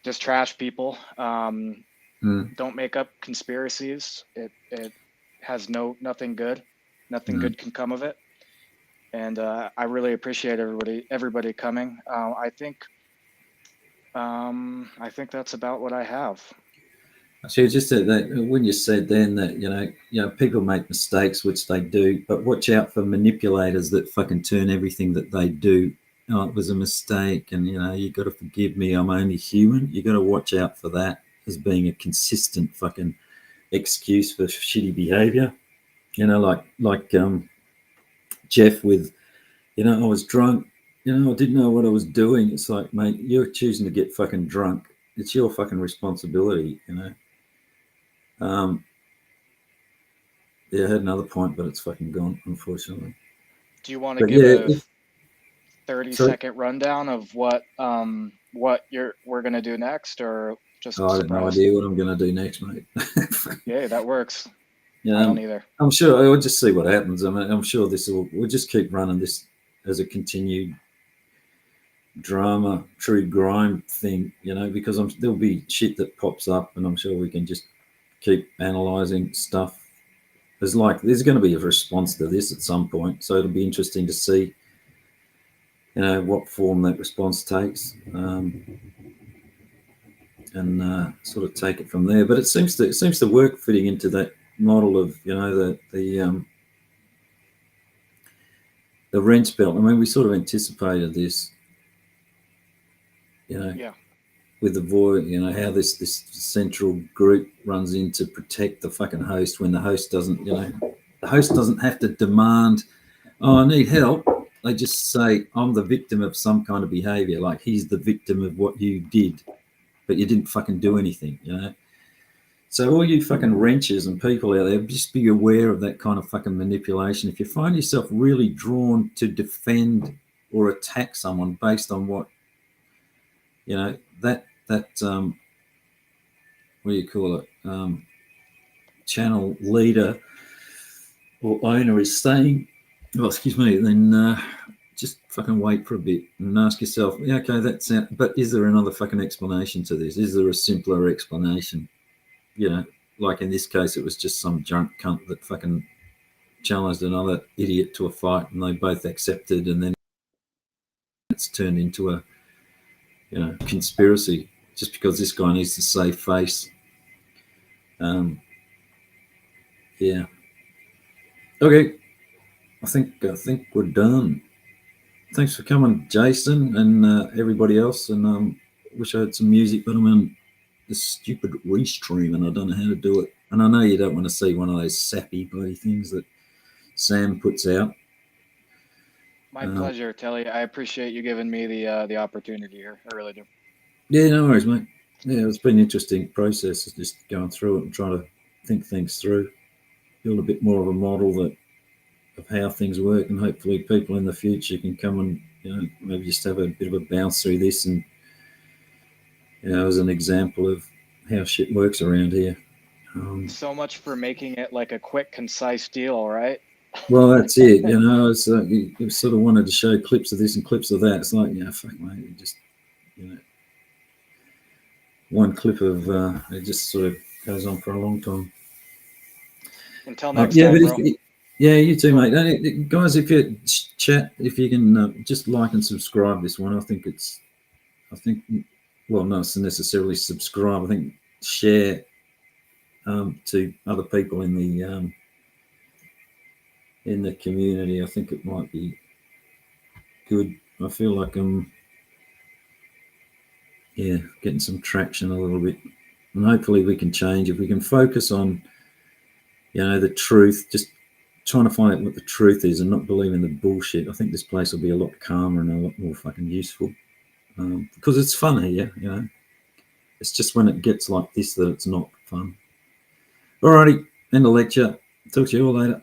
[SPEAKER 2] just trash people. Don't make up conspiracies. It has nothing good. Nothing good can come of it. And I really appreciate everybody coming. I think that's about what I have.
[SPEAKER 1] Actually, just that when you said then that people make mistakes, which they do, but watch out for manipulators that fucking turn everything that they do. Oh, it was a mistake, and you got to forgive me. I'm only human. You got to watch out for that as being a consistent fucking excuse for shitty behavior. Like Jeff with, I was drunk. I didn't know what I was doing. It's like, mate, you're choosing to get fucking drunk. It's your fucking responsibility. Yeah, I had another point, but it's fucking gone, unfortunately.
[SPEAKER 2] Do you want to give a 30-second rundown of what we're gonna do next, or just?
[SPEAKER 1] I have no idea what I'm gonna do next, mate.
[SPEAKER 2] Yeah, that works.
[SPEAKER 1] I
[SPEAKER 2] don't either.
[SPEAKER 1] I'm sure I'll just see what happens. I mean, I'm sure we'll just keep running this as a continued drama, true grime thing, because there'll be shit that pops up, and I'm sure we can just keep analysing stuff. There's going to be a response to this at some point, so it'll be interesting to see, what form that response takes, and sort of take it from there. But it seems to work, fitting into that model of the rent belt. I mean, we sort of anticipated this,
[SPEAKER 2] Yeah.
[SPEAKER 1] with the void, how this central group runs in to protect the fucking host when the host doesn't, the host doesn't have to demand, oh, I need help. They just say, I'm the victim of some kind of behavior. Like, he's the victim of what you did, but you didn't fucking do anything, So all you fucking wrenches and people out there, just be aware of that kind of fucking manipulation. If you find yourself really drawn to defend or attack someone based on what, that what do you call it, channel leader or owner is saying, then just fucking wait for a bit and ask yourself, yeah, okay, that's it, but is there another fucking explanation to this? Is there a simpler explanation? Like in this case, it was just some drunk cunt that fucking challenged another idiot to a fight, and they both accepted, and then it's turned into a conspiracy just because this guy needs to save face. Yeah. Okay. I think we're done. Thanks for coming, Jason, and everybody else. And wish I had some music, but I'm on this stupid restream and I don't know how to do it. And I know you don't want to see one of those sappy bloody things that Sam puts out.
[SPEAKER 2] My pleasure, Telly. I appreciate you giving me the opportunity here. I really do.
[SPEAKER 1] Yeah, no worries, mate. Yeah, it's been an interesting process, just going through it and trying to think things through, build a bit more of a model of how things work, and hopefully people in the future can come and maybe just have a bit of a bounce through this, and as an example of how shit works around here.
[SPEAKER 2] So much for making it like a quick, concise deal, right?
[SPEAKER 1] Well, that's it. It's you sort of wanted to show clips of this and clips of that. It's like, fuck, mate, it just one clip of it just sort of goes on for a long time.
[SPEAKER 2] Until next time, bro.
[SPEAKER 1] Yeah, you too, mate. Guys, if you chat, if you can just like and subscribe this one, I think well, not necessarily subscribe. I think share to other people in the community. I think it might be good. I feel like I'm getting some traction a little bit, and hopefully we can change. If we can focus on the truth, just trying to find out what the truth is and not believing the bullshit, I think this place will be a lot calmer and a lot more fucking useful, because it's fun here, It's just when it gets like this that it's not fun. Alrighty, end of lecture. Talk to you all later.